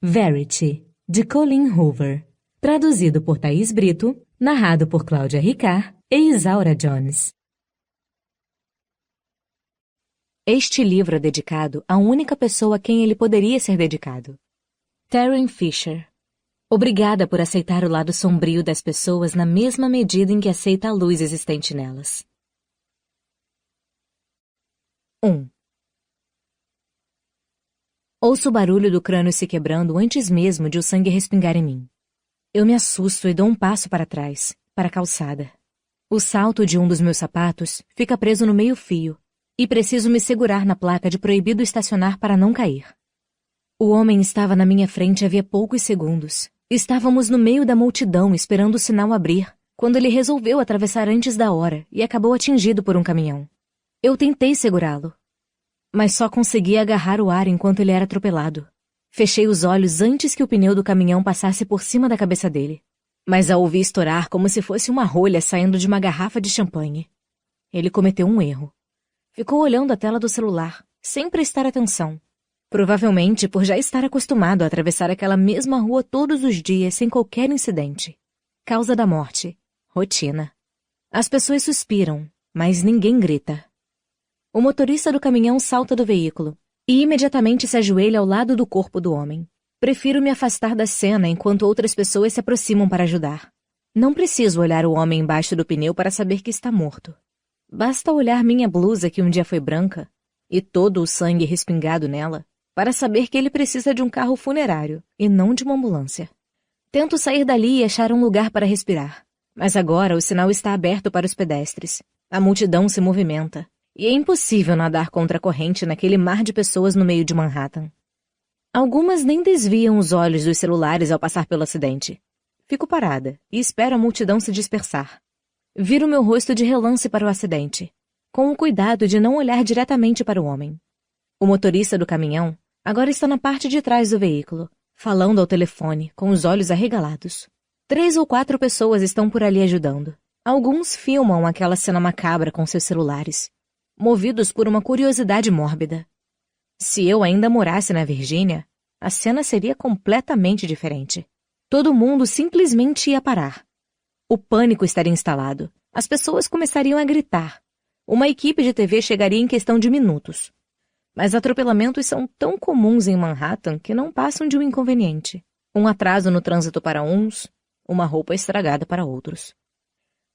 Verity, de Colleen Hoover. Traduzido por Thaís Brito, narrado por Cláudia Ricard e Isaura Jones. Este livro é dedicado à única pessoa a quem ele poderia ser dedicado. Taryn Fisher. Obrigada por aceitar o lado sombrio das pessoas na mesma medida em que aceita a luz existente nelas. 1. Ouço o barulho do crânio se quebrando antes mesmo de o sangue respingar em mim. Eu me assusto e dou um passo para trás, para a calçada. O salto de um dos meus sapatos fica preso no meio-fio e preciso me segurar na placa de proibido estacionar para não cair. O homem estava na minha frente havia poucos segundos. Estávamos no meio da multidão esperando o sinal abrir, quando ele resolveu atravessar antes da hora e acabou atingido por um caminhão. Eu tentei segurá-lo, mas só consegui agarrar o ar enquanto ele era atropelado. Fechei os olhos antes que o pneu do caminhão passasse por cima da cabeça dele, mas a ouvi estourar como se fosse uma rolha saindo de uma garrafa de champanhe. Ele cometeu um erro. Ficou olhando a tela do celular, sem prestar atenção. Provavelmente por já estar acostumado a atravessar aquela mesma rua todos os dias sem qualquer incidente. Causa da morte. Rotina. As pessoas suspiram, mas ninguém grita. O motorista do caminhão salta do veículo e imediatamente se ajoelha ao lado do corpo do homem. Prefiro me afastar da cena enquanto outras pessoas se aproximam para ajudar. Não preciso olhar o homem embaixo do pneu para saber que está morto. Basta olhar minha blusa que um dia foi branca e todo o sangue respingado nela para saber que ele precisa de um carro funerário e não de uma ambulância. Tento sair dali e achar um lugar para respirar, mas agora o sinal está aberto para os pedestres. A multidão se movimenta. E é impossível nadar contra a corrente naquele mar de pessoas no meio de Manhattan. Algumas nem desviam os olhos dos celulares ao passar pelo acidente. Fico parada e espero a multidão se dispersar. Viro meu rosto de relance para o acidente, com o cuidado de não olhar diretamente para o homem. O motorista do caminhão agora está na parte de trás do veículo, falando ao telefone, com os olhos arregalados. 3 ou 4 pessoas estão por ali ajudando. Alguns filmam aquela cena macabra com seus celulares, movidos por uma curiosidade mórbida. Se eu ainda morasse na Virgínia, a cena seria completamente diferente. Todo mundo simplesmente ia parar. O pânico estaria instalado. As pessoas começariam a gritar. Uma equipe de TV chegaria em questão de minutos. Mas atropelamentos são tão comuns em Manhattan que não passam de um inconveniente. Um atraso no trânsito para uns, uma roupa estragada para outros.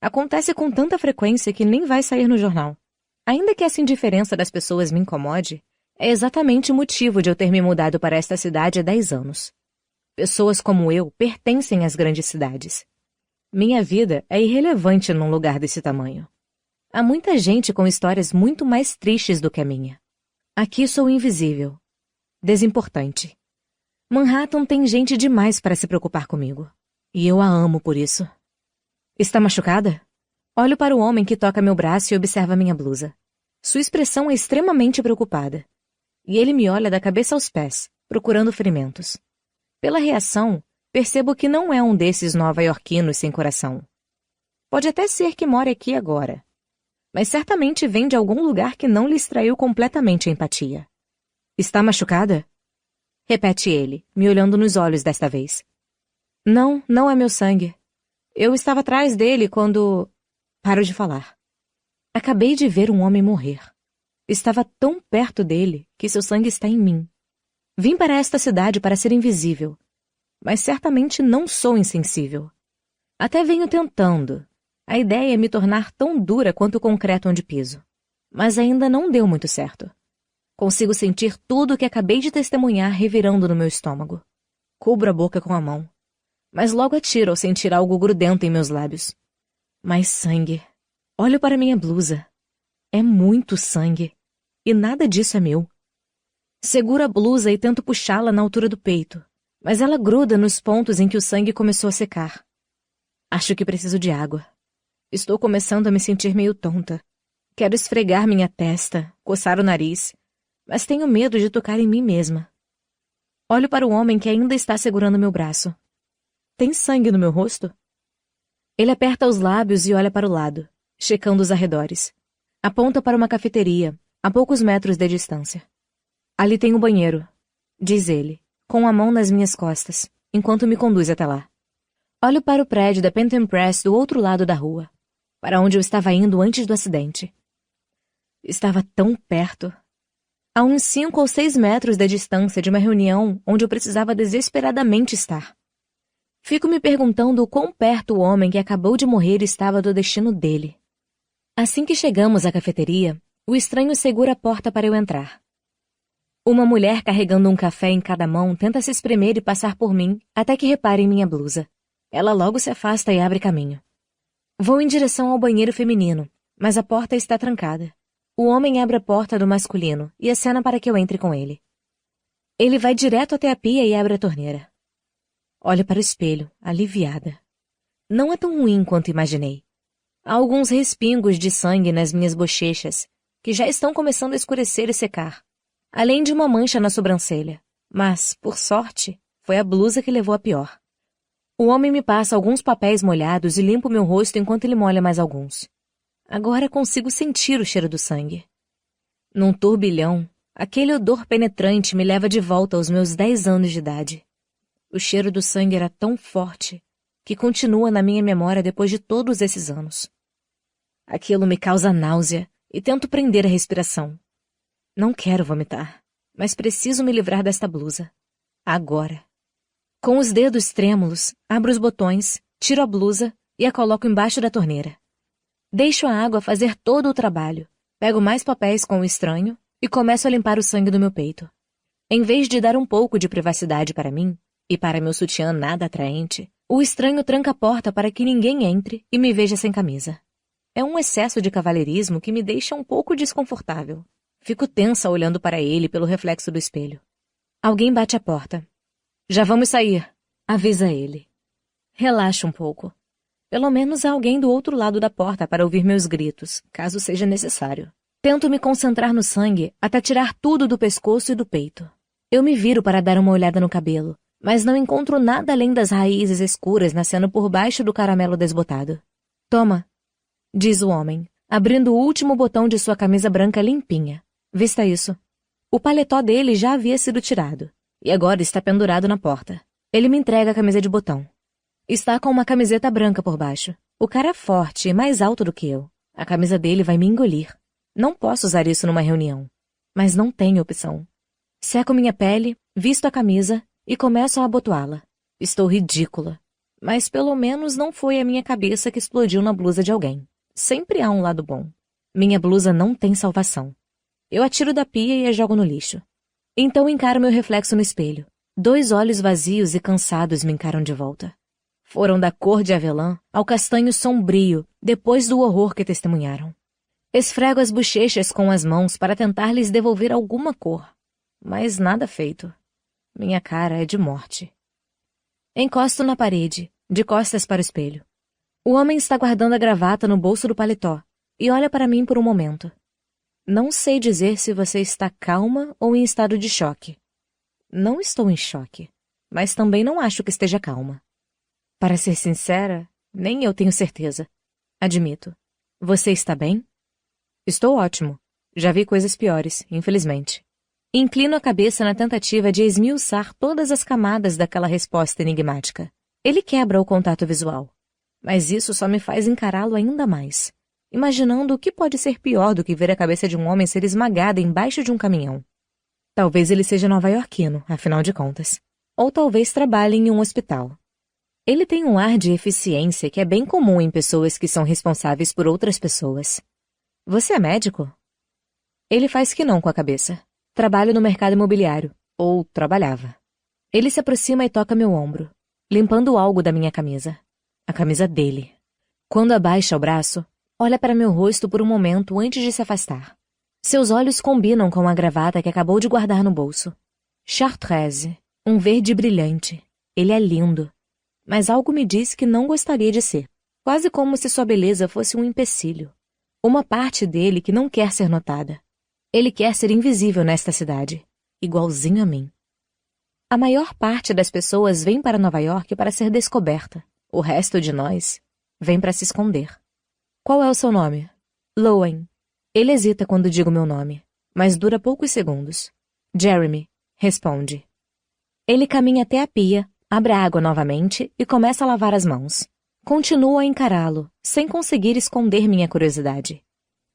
Acontece com tanta frequência que nem vai sair no jornal. Ainda que essa indiferença das pessoas me incomode, é exatamente o motivo de eu ter me mudado para esta cidade há 10 anos. Pessoas como eu pertencem às grandes cidades. Minha vida é irrelevante num lugar desse tamanho. Há muita gente com histórias muito mais tristes do que a minha. Aqui sou invisível. Desimportante. Manhattan tem gente demais para se preocupar comigo. E eu a amo por isso. Está machucada? Olho para o homem que toca meu braço e observa minha blusa. Sua expressão é extremamente preocupada. E ele me olha da cabeça aos pés, procurando ferimentos. Pela reação, percebo que não é um desses nova-iorquinos sem coração. Pode até ser que more aqui agora, mas certamente vem de algum lugar que não lhe extraiu completamente a empatia. Está machucada? Repete ele, me olhando nos olhos desta vez. Não, não é meu sangue. Eu estava atrás dele quando... Paro de falar. Acabei de ver um homem morrer. Estava tão perto dele que seu sangue está em mim. Vim para esta cidade para ser invisível, mas certamente não sou insensível. Até venho tentando. A ideia é me tornar tão dura quanto o concreto onde piso. Mas ainda não deu muito certo. Consigo sentir tudo o que acabei de testemunhar revirando no meu estômago. Cubro a boca com a mão, mas logo atiro ao sentir algo grudento em meus lábios. Mais sangue. Olho para minha blusa. É muito sangue. E nada disso é meu. Seguro a blusa e tento puxá-la na altura do peito, mas ela gruda nos pontos em que o sangue começou a secar. Acho que preciso de água. Estou começando a me sentir meio tonta. Quero esfregar minha testa, coçar o nariz, mas tenho medo de tocar em mim mesma. Olho para o homem que ainda está segurando meu braço. Tem sangue no meu rosto? Ele aperta os lábios e olha para o lado, checando os arredores. Aponta para uma cafeteria, a poucos metros de distância. Ali tem um banheiro, diz ele, com a mão nas minhas costas, enquanto me conduz até lá. Olho para o prédio da Penton Press do outro lado da rua, para onde eu estava indo antes do acidente. Estava tão perto. A uns 5 ou 6 metros da distância de uma reunião onde eu precisava desesperadamente estar. Fico me perguntando o quão perto o homem que acabou de morrer estava do destino dele. Assim que chegamos à cafeteria, o estranho segura a porta para eu entrar. Uma mulher carregando um café em cada mão tenta se espremer e passar por mim até que repare em minha blusa. Ela logo se afasta e abre caminho. Vou em direção ao banheiro feminino, mas a porta está trancada. O homem abre a porta do masculino e acena para que eu entre com ele. Ele vai direto até a pia e abre a torneira. Olho para o espelho, aliviada. Não é tão ruim quanto imaginei. Há alguns respingos de sangue nas minhas bochechas, que já estão começando a escurecer e secar, além de uma mancha na sobrancelha. Mas, por sorte, foi a blusa que levou a pior. O homem me passa alguns papéis molhados e limpa o meu rosto enquanto ele molha mais alguns. Agora consigo sentir o cheiro do sangue. Num turbilhão, aquele odor penetrante me leva de volta aos meus 10 anos de idade. O cheiro do sangue era tão forte que continua na minha memória depois de todos esses anos. Aquilo me causa náusea e tento prender a respiração. Não quero vomitar, mas preciso me livrar desta blusa. Agora. Com os dedos trêmulos, abro os botões, tiro a blusa e a coloco embaixo da torneira. Deixo a água fazer todo o trabalho, pego mais papéis com o estranho e começo a limpar o sangue do meu peito. Em vez de dar um pouco de privacidade para mim, e para meu sutiã nada atraente, o estranho tranca a porta para que ninguém entre e me veja sem camisa. É um excesso de cavalheirismo que me deixa um pouco desconfortável. Fico tensa olhando para ele pelo reflexo do espelho. Alguém bate a porta. Já vamos sair, avisa ele. Relaxa um pouco. Pelo menos há alguém do outro lado da porta para ouvir meus gritos, caso seja necessário. Tento me concentrar no sangue até tirar tudo do pescoço e do peito. Eu me viro para dar uma olhada no cabelo, mas não encontro nada além das raízes escuras nascendo por baixo do caramelo desbotado. Toma, diz o homem, abrindo o último botão de sua camisa branca limpinha. Vista isso. O paletó dele já havia sido tirado, e agora está pendurado na porta. Ele me entrega a camisa de botão. Está com uma camiseta branca por baixo. O cara é forte e mais alto do que eu. A camisa dele vai me engolir. Não posso usar isso numa reunião. Mas não tenho opção. Seco minha pele, visto a camisa e começo a abotoá-la. Estou ridícula. Mas pelo menos não foi a minha cabeça que explodiu na blusa de alguém. Sempre há um lado bom. Minha blusa não tem salvação. Eu a tiro da pia e a jogo no lixo. Então encaro meu reflexo no espelho. 2 olhos vazios e cansados me encaram de volta. Foram da cor de avelã ao castanho sombrio depois do horror que testemunharam. Esfrego as bochechas com as mãos para tentar lhes devolver alguma cor, mas nada feito. Minha cara é de morte. Encosto na parede, de costas para o espelho. O homem está guardando a gravata no bolso do paletó e olha para mim por um momento. Não sei dizer se você está calma ou em estado de choque. Não estou em choque, mas também não acho que esteja calma. Para ser sincera, nem eu tenho certeza. Admito. Você está bem? Estou ótimo. Já vi coisas piores, infelizmente. Inclino a cabeça na tentativa de esmiuçar todas as camadas daquela resposta enigmática. Ele quebra o contato visual. Mas isso só me faz encará-lo ainda mais, imaginando o que pode ser pior do que ver a cabeça de um homem ser esmagada embaixo de um caminhão. Talvez ele seja nova-iorquino, afinal de contas. Ou talvez trabalhe em um hospital. Ele tem um ar de eficiência que é bem comum em pessoas que são responsáveis por outras pessoas. Você é médico? Ele faz que não com a cabeça. Trabalho no mercado imobiliário. Ou trabalhava. Ele se aproxima e toca meu ombro, limpando algo da minha camisa. A camisa dele. Quando abaixa o braço, olha para meu rosto por um momento antes de se afastar. Seus olhos combinam com a gravata que acabou de guardar no bolso. Chartreuse, um verde brilhante. Ele é lindo. Mas algo me diz que não gostaria de ser. Quase como se sua beleza fosse um empecilho. Uma parte dele que não quer ser notada. Ele quer ser invisível nesta cidade, igualzinho a mim. A maior parte das pessoas vem para Nova York para ser descoberta. O resto de nós vem para se esconder. Qual é o seu nome? Lowen. Ele hesita quando digo meu nome, mas dura poucos segundos. Jeremy, responde. Ele caminha até a pia, abre a água novamente e começa a lavar as mãos. Continuo a encará-lo, sem conseguir esconder minha curiosidade.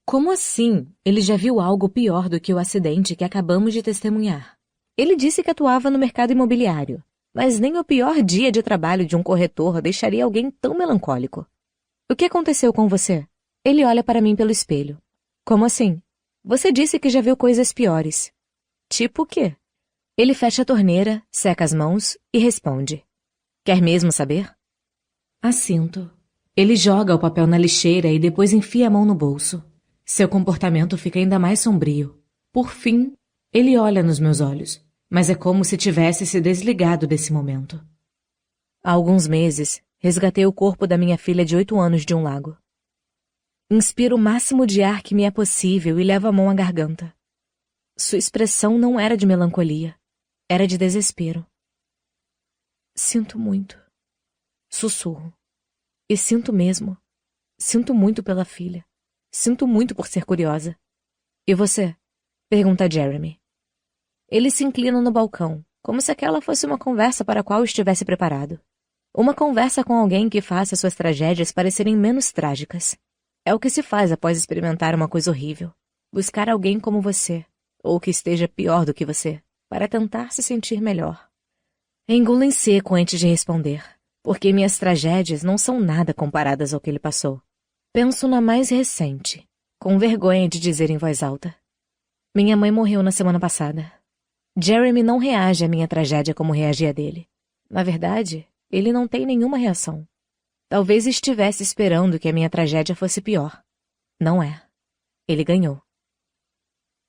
Como assim? Ele já viu algo pior do que o acidente que acabamos de testemunhar. Ele disse que atuava no mercado imobiliário, mas nem o pior dia de trabalho de um corretor deixaria alguém tão melancólico. O que aconteceu com você? Ele olha para mim pelo espelho. Como assim? Você disse que já viu coisas piores. Tipo o quê? Ele fecha a torneira, seca as mãos e responde. Quer mesmo saber? Assinto. Ele joga o papel na lixeira e depois enfia a mão no bolso. Seu comportamento fica ainda mais sombrio. Por fim, ele olha nos meus olhos, mas é como se tivesse se desligado desse momento. Há alguns meses, resgatei o corpo da minha filha de 8 anos de um lago. Inspiro o máximo de ar que me é possível e levo a mão à garganta. Sua expressão não era de melancolia, era de desespero. Sinto muito. Sussurro. E sinto mesmo. Sinto muito pela filha. Sinto muito por ser curiosa. E você? Pergunta Jeremy. Ele se inclina no balcão, como se aquela fosse uma conversa para a qual estivesse preparado. Uma conversa com alguém que faça suas tragédias parecerem menos trágicas. É o que se faz após experimentar uma coisa horrível. Buscar alguém como você, ou que esteja pior do que você, para tentar se sentir melhor. Engulo em seco antes de responder, porque minhas tragédias não são nada comparadas ao que ele passou. Penso na mais recente, com vergonha de dizer em voz alta. Minha mãe morreu na semana passada. Jeremy não reage à minha tragédia como reagia a dele. Na verdade, ele não tem nenhuma reação. Talvez estivesse esperando que a minha tragédia fosse pior. Não é. Ele ganhou.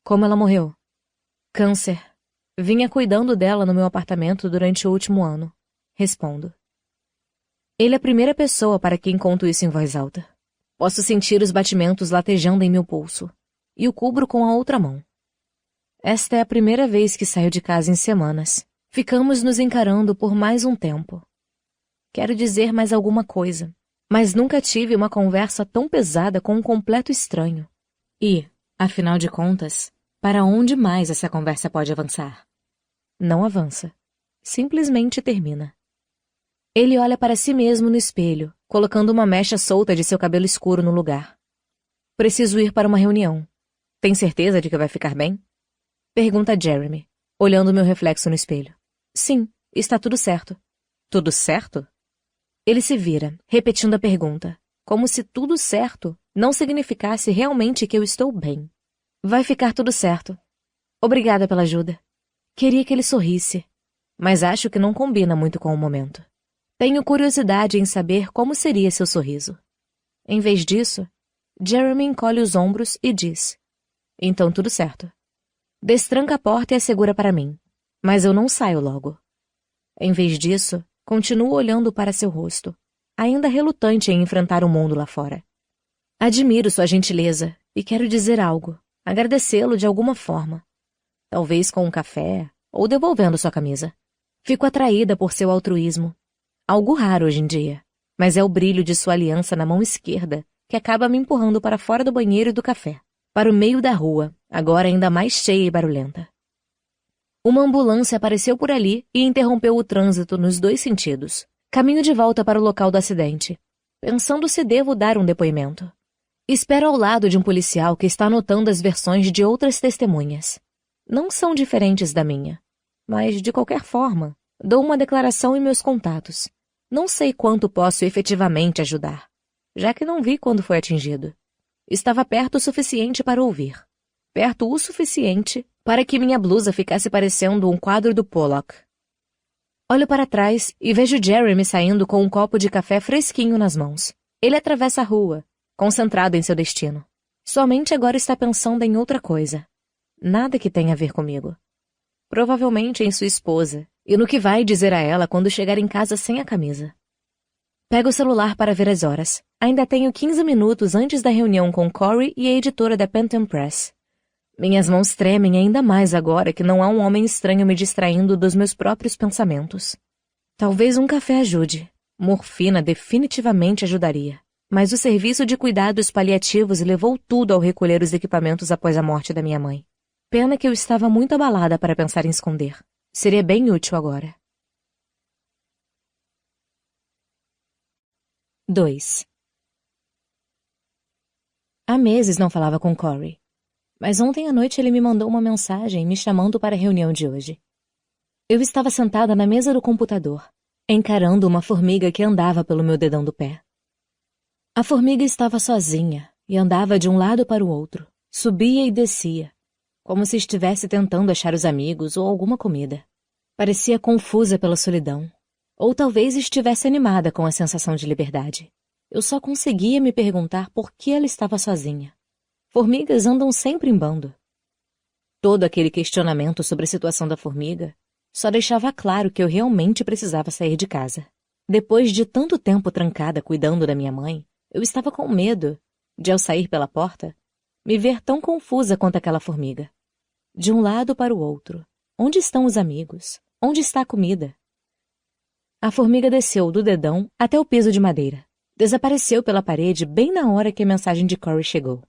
Como ela morreu? Câncer. Vinha cuidando dela no meu apartamento durante o último ano. Respondo. Ele é a primeira pessoa para quem conto isso em voz alta. Posso sentir os batimentos latejando em meu pulso, e o cubro com a outra mão. Esta é a primeira vez que saio de casa em semanas. Ficamos nos encarando por mais um tempo. Quero dizer mais alguma coisa, mas nunca tive uma conversa tão pesada com um completo estranho. E, afinal de contas, para onde mais essa conversa pode avançar? Não avança. Simplesmente termina. Ele olha para si mesmo no espelho, colocando uma mecha solta de seu cabelo escuro no lugar. Preciso ir para uma reunião. Tem certeza de que vai ficar bem? Pergunta Jeremy, olhando meu reflexo no espelho. Sim, está tudo certo. Tudo certo? Ele se vira, repetindo a pergunta, como se tudo certo não significasse realmente que eu estou bem. Vai ficar tudo certo. Obrigada pela ajuda. Queria que ele sorrisse, mas acho que não combina muito com o momento. Tenho curiosidade em saber como seria seu sorriso. Em vez disso, Jeremy encolhe os ombros e diz: Então tudo certo. Destranca a porta e a segura para mim, mas eu não saio logo. Em vez disso, continuo olhando para seu rosto, ainda relutante em enfrentar o mundo lá fora. Admiro sua gentileza e quero dizer algo, agradecê-lo de alguma forma. Talvez com um café ou devolvendo sua camisa. Fico atraída por seu altruísmo. Algo raro hoje em dia, mas é o brilho de sua aliança na mão esquerda que acaba me empurrando para fora do banheiro e do café, para o meio da rua, agora ainda mais cheia e barulhenta. Uma ambulância apareceu por ali e interrompeu o trânsito nos 2 sentidos. Caminho de volta para o local do acidente, pensando se devo dar um depoimento. Espero ao lado de um policial que está anotando as versões de outras testemunhas. Não são diferentes da minha, mas, de qualquer forma, dou uma declaração em meus contatos. Não sei quanto posso efetivamente ajudar, já que não vi quando foi atingido. Estava perto o suficiente para ouvir. Perto o suficiente para que minha blusa ficasse parecendo um quadro do Pollock. Olho para trás e vejo Jeremy saindo com um copo de café fresquinho nas mãos. Ele atravessa a rua, concentrado em seu destino. Sua mente agora está pensando em outra coisa. Nada que tenha a ver comigo. Provavelmente em sua esposa, e no que vai dizer a ela quando chegar em casa sem a camisa. Pego o celular para ver as horas. Ainda tenho 15 minutos antes da reunião com Corey e a editora da Phantom Press. Minhas mãos tremem ainda mais agora que não há um homem estranho me distraindo dos meus próprios pensamentos. Talvez um café ajude. Morfina definitivamente ajudaria. Mas o serviço de cuidados paliativos levou tudo ao recolher os equipamentos após a morte da minha mãe. Pena que eu estava muito abalada para pensar em esconder. Seria bem útil agora. 2. Há meses não falava com Corey, mas ontem à noite ele me mandou uma mensagem me chamando para a reunião de hoje. Eu estava sentada na mesa do computador, encarando uma formiga que andava pelo meu dedão do pé. A formiga estava sozinha e andava de um lado para o outro, subia e descia, como se estivesse tentando achar os amigos ou alguma comida. Parecia confusa pela solidão, ou talvez estivesse animada com a sensação de liberdade. Eu só conseguia me perguntar por que ela estava sozinha. Formigas andam sempre em bando. Todo aquele questionamento sobre a situação da formiga só deixava claro que eu realmente precisava sair de casa. Depois de tanto tempo trancada cuidando da minha mãe, eu estava com medo de, ao sair pela porta, me ver tão confusa quanto aquela formiga. De um lado para o outro. Onde estão os amigos? Onde está a comida? A formiga desceu do dedão até o piso de madeira. Desapareceu pela parede bem na hora que a mensagem de Corey chegou.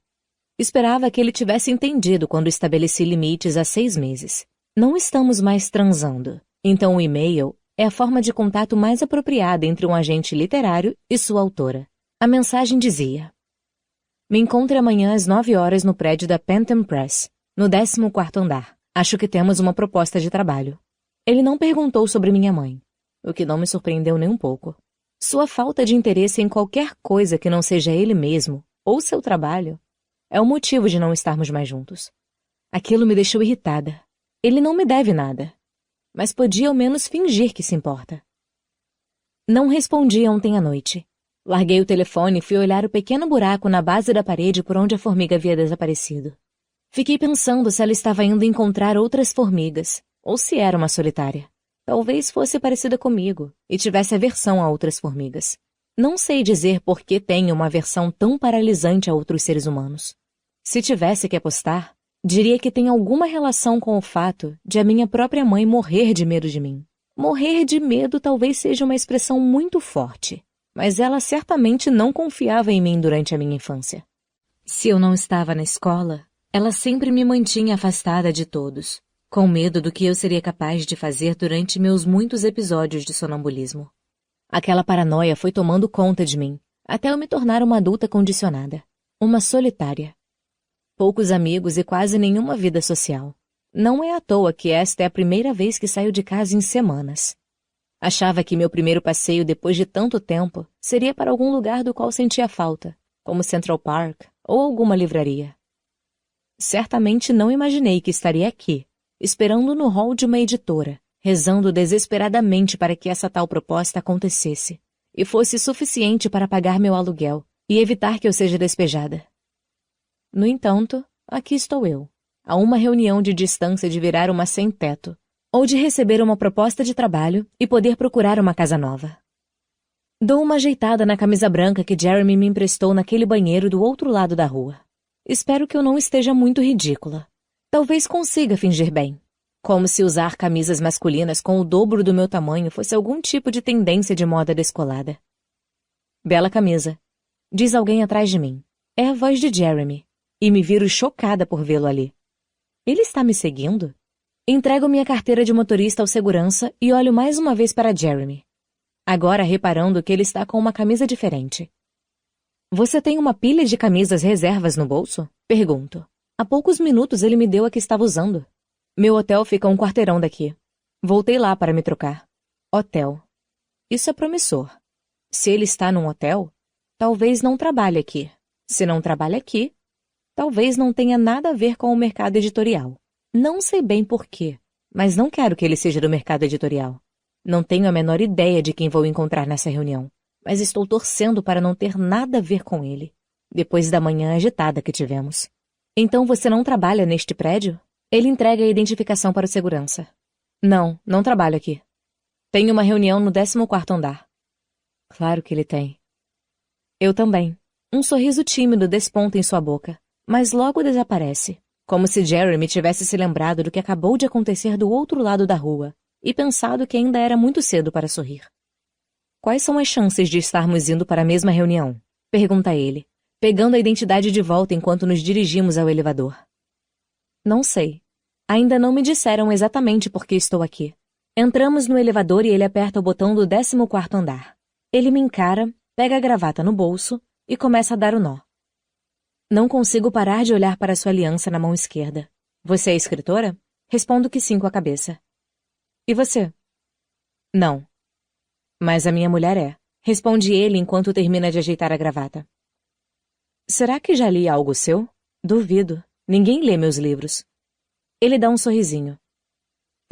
Esperava que ele tivesse entendido quando estabeleci limites há 6 meses. Não estamos mais transando, então o e-mail é a forma de contato mais apropriada entre um agente literário e sua autora. A mensagem dizia: me encontre amanhã às 9 horas no prédio da Phantom Press, no 14º andar. Acho que temos uma proposta de trabalho. Ele não perguntou sobre minha mãe, o que não me surpreendeu nem um pouco. Sua falta de interesse em qualquer coisa que não seja ele mesmo ou seu trabalho é o motivo de não estarmos mais juntos. Aquilo me deixou irritada. Ele não me deve nada, mas podia ao menos fingir que se importa. Não respondi ontem à noite. Larguei o telefone e fui olhar o pequeno buraco na base da parede por onde a formiga havia desaparecido. Fiquei pensando se ela estava indo encontrar outras formigas, ou se era uma solitária. Talvez fosse parecida comigo e tivesse aversão a outras formigas. Não sei dizer por que tenho uma aversão tão paralisante a outros seres humanos. Se tivesse que apostar, diria que tem alguma relação com o fato de a minha própria mãe morrer de medo de mim. Morrer de medo talvez seja uma expressão muito forte, mas ela certamente não confiava em mim durante a minha infância. Se eu não estava na escola, ela sempre me mantinha afastada de todos, com medo do que eu seria capaz de fazer durante meus muitos episódios de sonambulismo. Aquela paranoia foi tomando conta de mim, até eu me tornar uma adulta condicionada, uma solitária. Poucos amigos e quase nenhuma vida social. Não é à toa que esta é a primeira vez que saio de casa em semanas. Achava que meu primeiro passeio depois de tanto tempo seria para algum lugar do qual sentia falta, como Central Park ou alguma livraria. Certamente não imaginei que estaria aqui, esperando no hall de uma editora, rezando desesperadamente para que essa tal proposta acontecesse, e fosse suficiente para pagar meu aluguel e evitar que eu seja despejada. No entanto, aqui estou eu, a uma reunião de distância de virar uma sem-teto, ou de receber uma proposta de trabalho e poder procurar uma casa nova. Dou uma ajeitada na camisa branca que Jeremy me emprestou naquele banheiro do outro lado da rua. Espero que eu não esteja muito ridícula. Talvez consiga fingir bem. Como se usar camisas masculinas com o dobro do meu tamanho fosse algum tipo de tendência de moda descolada. Bela camisa, diz alguém atrás de mim. É a voz de Jeremy, e me viro chocada por vê-lo ali. Ele está me seguindo? Entrego minha carteira de motorista ao segurança e olho mais uma vez para Jeremy. Agora reparando que ele está com uma camisa diferente. Você tem uma pilha de camisas reservas no bolso? Pergunto. Há poucos minutos ele me deu a que estava usando. Meu hotel fica a 1 quarteirão daqui. Voltei lá para me trocar. Hotel. Isso é promissor. Se ele está num hotel, talvez não trabalhe aqui. Se não trabalha aqui, talvez não tenha nada a ver com o mercado editorial. Não sei bem por quê, mas não quero que ele seja do mercado editorial. Não tenho a menor ideia de quem vou encontrar nessa reunião, mas estou torcendo para não ter nada a ver com ele, depois da manhã agitada que tivemos. Então você não trabalha neste prédio? Ele entrega a identificação para o segurança. Não trabalho aqui. Tenho uma reunião no 14º andar. Claro que ele tem. Eu também. Um sorriso tímido desponta em sua boca, mas logo desaparece, como se Jeremy tivesse se lembrado do que acabou de acontecer do outro lado da rua e pensado que ainda era muito cedo para sorrir. Quais são as chances de estarmos indo para a mesma reunião? Pergunta ele, pegando a identidade de volta enquanto nos dirigimos ao elevador. Não sei. Ainda não me disseram exatamente por que estou aqui. Entramos no elevador e ele aperta o botão do 14º andar. Ele me encara, pega a gravata no bolso e começa a dar o nó. Não consigo parar de olhar para sua aliança na mão esquerda. Você é escritora? Respondo que sim com a cabeça. E você? Não. Mas a minha mulher é. Responde ele enquanto termina de ajeitar a gravata. Será que já li algo seu? Duvido. Ninguém lê meus livros. Ele dá um sorrisinho.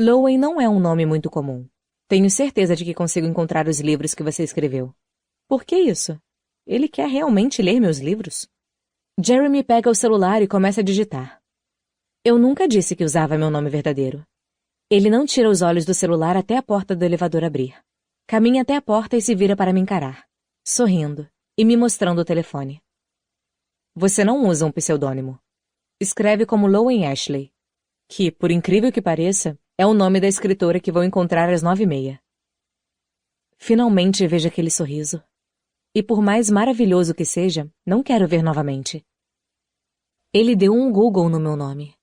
Lowen não é um nome muito comum. Tenho certeza de que consigo encontrar os livros que você escreveu. Por que isso? Ele quer realmente ler meus livros? Jeremy pega o celular e começa a digitar. Eu nunca disse que usava meu nome verdadeiro. Ele não tira os olhos do celular até a porta do elevador abrir. Caminha até a porta e se vira para me encarar, sorrindo e me mostrando o telefone. Você não usa um pseudônimo. Escreve como Lowen Ashley, que, por incrível que pareça, é o nome da escritora que vou encontrar às 9h30. Finalmente vejo aquele sorriso. E por mais maravilhoso que seja, não quero ver novamente. Ele deu um Google no meu nome.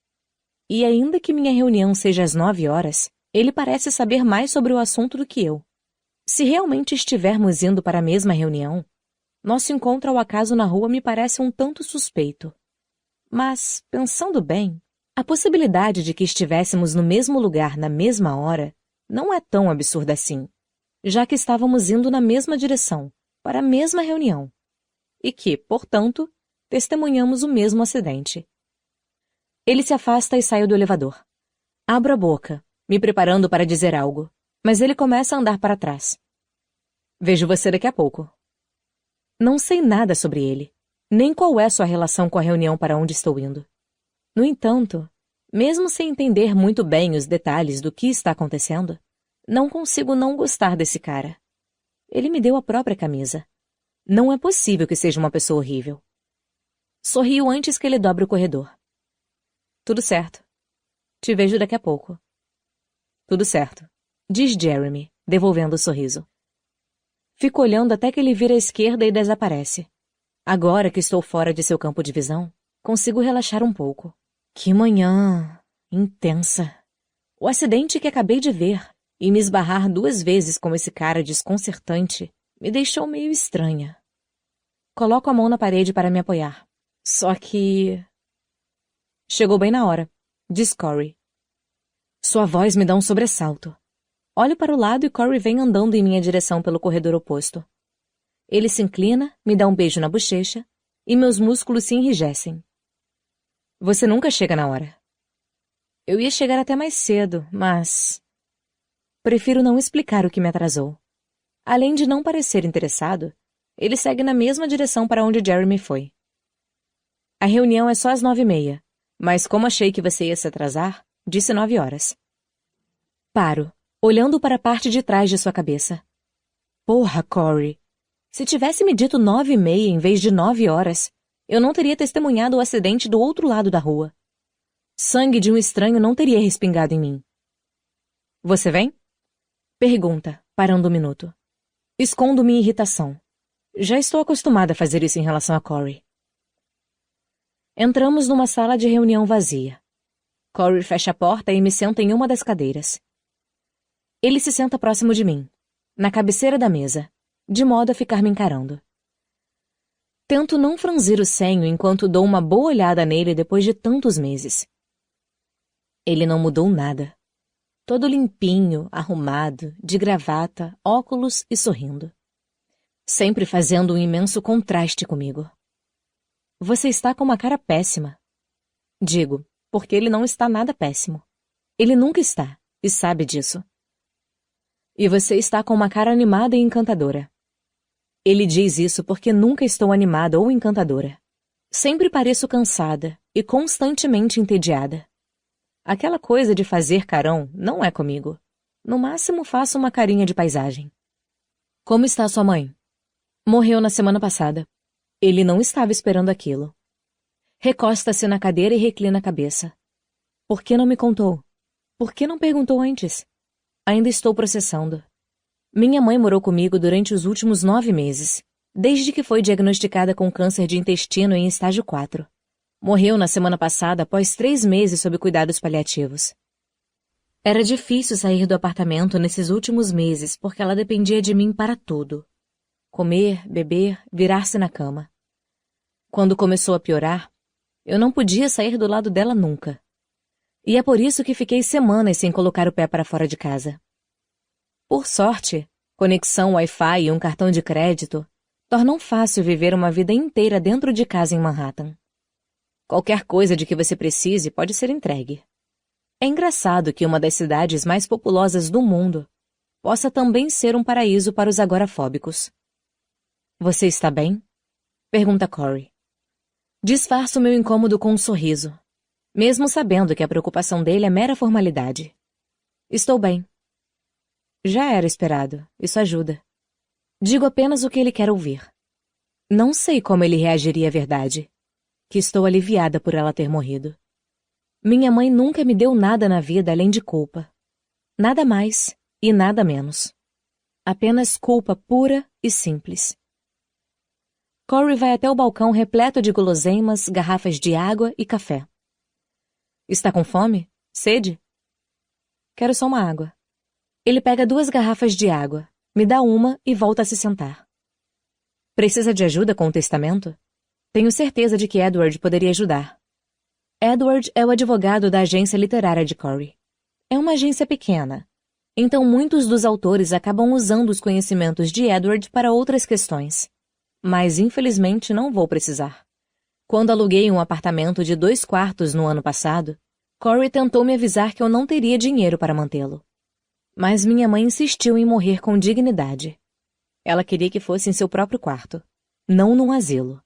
E ainda que minha reunião seja às 9h, ele parece saber mais sobre o assunto do que eu. Se realmente estivermos indo para a mesma reunião, nosso encontro ao acaso na rua me parece um tanto suspeito. Mas, pensando bem, a possibilidade de que estivéssemos no mesmo lugar na mesma hora não é tão absurda assim, já que estávamos indo na mesma direção, para a mesma reunião, e que, portanto, testemunhamos o mesmo acidente. Ele se afasta e sai do elevador. Abro a boca, me preparando para dizer algo, mas ele começa a andar para trás. Vejo você daqui a pouco. Não sei nada sobre ele, nem qual é sua relação com a reunião para onde estou indo. No entanto, mesmo sem entender muito bem os detalhes do que está acontecendo, não consigo não gostar desse cara. Ele me deu a própria camisa. Não é possível que seja uma pessoa horrível. Sorrio antes que ele dobre o corredor. Tudo certo. Te vejo daqui a pouco. Tudo certo, diz Jeremy, devolvendo o sorriso. Fico olhando até que ele vira à esquerda e desaparece. Agora que estou fora de seu campo de visão, consigo relaxar um pouco. Que manhã intensa. O acidente que acabei de ver e me esbarrar 2 vezes com esse cara desconcertante me deixou meio estranha. Coloco a mão na parede para me apoiar. Só que... Chegou bem na hora, diz Corey. Sua voz me dá um sobressalto. Olho para o lado e Corey vem andando em minha direção pelo corredor oposto. Ele se inclina, me dá um beijo na bochecha e meus músculos se enrijecem. Você nunca chega na hora. Eu ia chegar até mais cedo, mas... Prefiro não explicar o que me atrasou. Além de não parecer interessado, ele segue na mesma direção para onde Jeremy foi. A reunião é só às 9h30, mas como achei que você ia se atrasar, disse 9h. Paro, olhando para a parte de trás de sua cabeça. Porra, Corey! Se tivesse me dito 9h30 em vez de 9h, eu não teria testemunhado o acidente do outro lado da rua. Sangue de um estranho não teria respingado em mim. Você vem? Pergunta, parando um minuto. Escondo minha irritação. Já estou acostumada a fazer isso em relação a Corey. Entramos numa sala de reunião vazia. Corey fecha a porta e me senta em uma das cadeiras. Ele se senta próximo de mim, na cabeceira da mesa, de modo a ficar me encarando. Tento não franzir o senho enquanto dou uma boa olhada nele depois de tantos meses. Ele não mudou nada. Todo limpinho, arrumado, de gravata, óculos e sorrindo. Sempre fazendo um imenso contraste comigo. Você está com uma cara péssima. Digo, porque ele não está nada péssimo. Ele nunca está, e sabe disso. E você está com uma cara animada e encantadora. Ele diz isso porque nunca estou animada ou encantadora. Sempre pareço cansada e constantemente entediada. Aquela coisa de fazer carão não é comigo. No máximo faço uma carinha de paisagem. Como está sua mãe? Morreu na semana passada. Ele não estava esperando aquilo. Recosta-se na cadeira e reclina a cabeça. Por que não me contou? Por que não perguntou antes? Ainda estou processando. Minha mãe morou comigo durante os últimos 9 meses, desde que foi diagnosticada com câncer de intestino em estágio 4. Morreu na semana passada após 3 meses sob cuidados paliativos. Era difícil sair do apartamento nesses últimos meses porque ela dependia de mim para tudo. Comer, beber, virar-se na cama. Quando começou a piorar, eu não podia sair do lado dela nunca. E é por isso que fiquei semanas sem colocar o pé para fora de casa. Por sorte, conexão Wi-Fi e um cartão de crédito tornam fácil viver uma vida inteira dentro de casa em Manhattan. Qualquer coisa de que você precise pode ser entregue. É engraçado que uma das cidades mais populosas do mundo possa também ser um paraíso para os agorafóbicos. Você está bem? Pergunta Corey. Disfarço meu incômodo com um sorriso, mesmo sabendo que a preocupação dele é mera formalidade. Estou bem. Já era esperado, isso ajuda. Digo apenas o que ele quer ouvir. Não sei como ele reagiria à verdade, que estou aliviada por ela ter morrido. Minha mãe nunca me deu nada na vida além de culpa. Nada mais e nada menos. Apenas culpa pura e simples. Corey vai até o balcão repleto de guloseimas, garrafas de água e café. Está com fome? Sede? Quero só uma água. Ele pega 2 garrafas de água, me dá uma e volta a se sentar. Precisa de ajuda com o testamento? Tenho certeza de que Edward poderia ajudar. Edward é o advogado da agência literária de Corey. É uma agência pequena, então muitos dos autores acabam usando os conhecimentos de Edward para outras questões. Mas, infelizmente, não vou precisar. Quando aluguei um apartamento de 2 quartos no ano passado, Corey tentou me avisar que eu não teria dinheiro para mantê-lo. Mas minha mãe insistiu em morrer com dignidade. Ela queria que fosse em seu próprio quarto, não num asilo,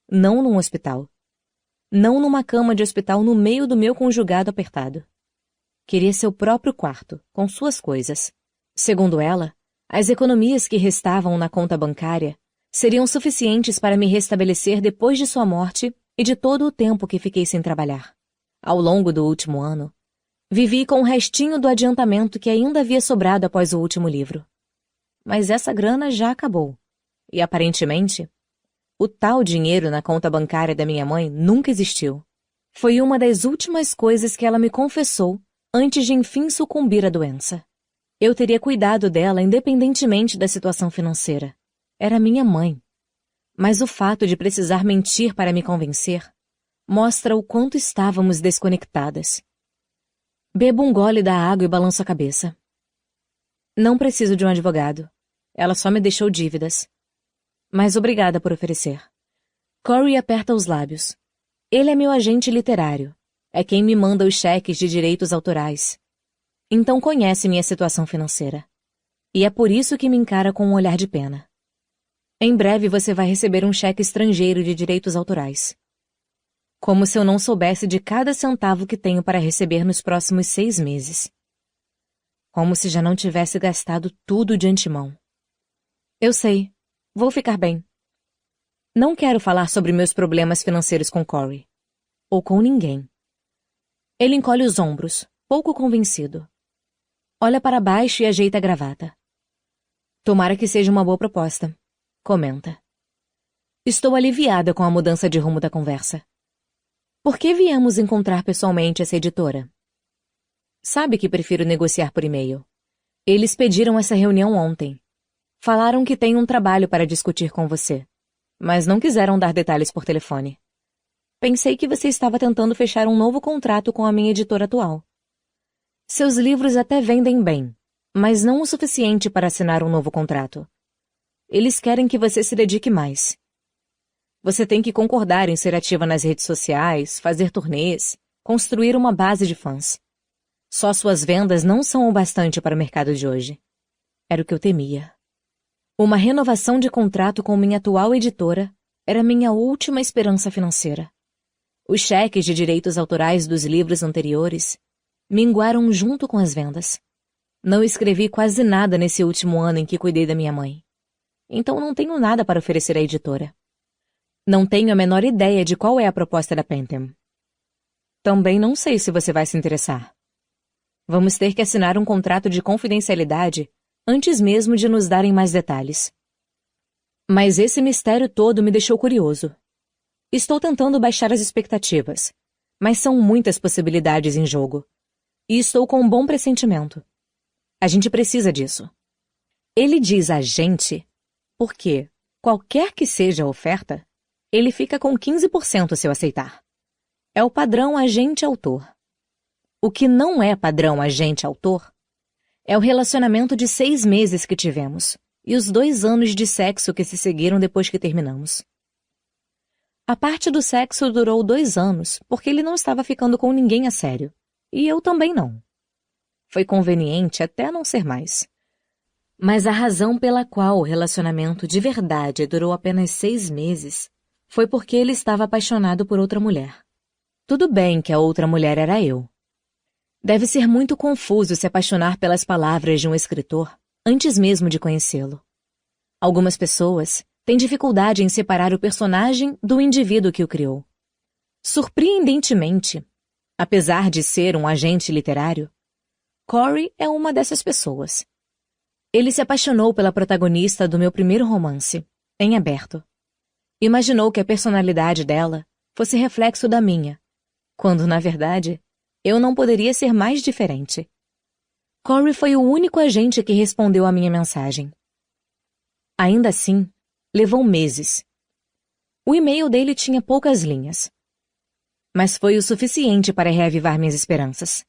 não num hospital, não numa cama de hospital no meio do meu conjugado apertado. Queria seu próprio quarto, com suas coisas. Segundo ela, as economias que restavam na conta bancária seriam suficientes para me restabelecer depois de sua morte e de todo o tempo que fiquei sem trabalhar. Ao longo do último ano, vivi com o restinho do adiantamento que ainda havia sobrado após o último livro. Mas essa grana já acabou. E, aparentemente, o tal dinheiro na conta bancária da minha mãe nunca existiu. Foi uma das últimas coisas que ela me confessou antes de enfim sucumbir à doença. Eu teria cuidado dela independentemente da situação financeira. Era minha mãe. Mas o fato de precisar mentir para me convencer mostra o quanto estávamos desconectadas. Bebo um gole da água e balanço a cabeça. Não preciso de um advogado. Ela só me deixou dívidas. Mas obrigada por oferecer. Corey aperta os lábios. Ele é meu agente literário. É quem me manda os cheques de direitos autorais. Então conhece minha situação financeira. E é por isso que me encara com um olhar de pena. Em breve você vai receber um cheque estrangeiro de direitos autorais. Como se eu não soubesse de cada centavo que tenho para receber nos próximos 6 meses. Como se já não tivesse gastado tudo de antemão. Eu sei. Vou ficar bem. Não quero falar sobre meus problemas financeiros com Corey. Ou com ninguém. Ele encolhe os ombros, pouco convencido. Olha para baixo e ajeita a gravata. Tomara que seja uma boa proposta. Comenta. Estou aliviada com a mudança de rumo da conversa. Por que viemos encontrar pessoalmente essa editora? Sabe que prefiro negociar por e-mail. Eles pediram essa reunião ontem. Falaram que têm um trabalho para discutir com você, mas não quiseram dar detalhes por telefone. Pensei que você estava tentando fechar um novo contrato com a minha editora atual. Seus livros até vendem bem, mas não o suficiente para assinar um novo contrato. Eles querem que você se dedique mais. Você tem que concordar em ser ativa nas redes sociais, fazer turnês, construir uma base de fãs. Só suas vendas não são o bastante para o mercado de hoje. Era o que eu temia. Uma renovação de contrato com minha atual editora era minha última esperança financeira. Os cheques de direitos autorais dos livros anteriores minguaram junto com as vendas. Não escrevi quase nada nesse último ano em que cuidei da minha mãe. Então não tenho nada para oferecer à editora. Não tenho a menor ideia de qual é a proposta da Panther. Também não sei se você vai se interessar. Vamos ter que assinar um contrato de confidencialidade antes mesmo de nos darem mais detalhes. Mas esse mistério todo me deixou curioso. Estou tentando baixar as expectativas, mas são muitas possibilidades em jogo. E estou com um bom pressentimento. A gente precisa disso. Ele diz a gente porque, qualquer que seja a oferta, ele fica com 15% se eu aceitar. É o padrão agente-autor. O que não é padrão agente-autor é o relacionamento de 6 meses que tivemos e os 2 anos de sexo que se seguiram depois que terminamos. A parte do sexo durou 2 anos porque ele não estava ficando com ninguém a sério. E eu também não. Foi conveniente até não ser mais. Mas a razão pela qual o relacionamento de verdade durou apenas 6 meses foi porque ele estava apaixonado por outra mulher. Tudo bem que a outra mulher era eu. Deve ser muito confuso se apaixonar pelas palavras de um escritor antes mesmo de conhecê-lo. Algumas pessoas têm dificuldade em separar o personagem do indivíduo que o criou. Surpreendentemente, apesar de ser um agente literário, Corey é uma dessas pessoas. Ele se apaixonou pela protagonista do meu primeiro romance, Em Aberto. Imaginou que a personalidade dela fosse reflexo da minha, quando, na verdade, eu não poderia ser mais diferente. Corey foi o único agente que respondeu à minha mensagem. Ainda assim, levou meses. O e-mail dele tinha poucas linhas. Mas foi o suficiente para reavivar minhas esperanças.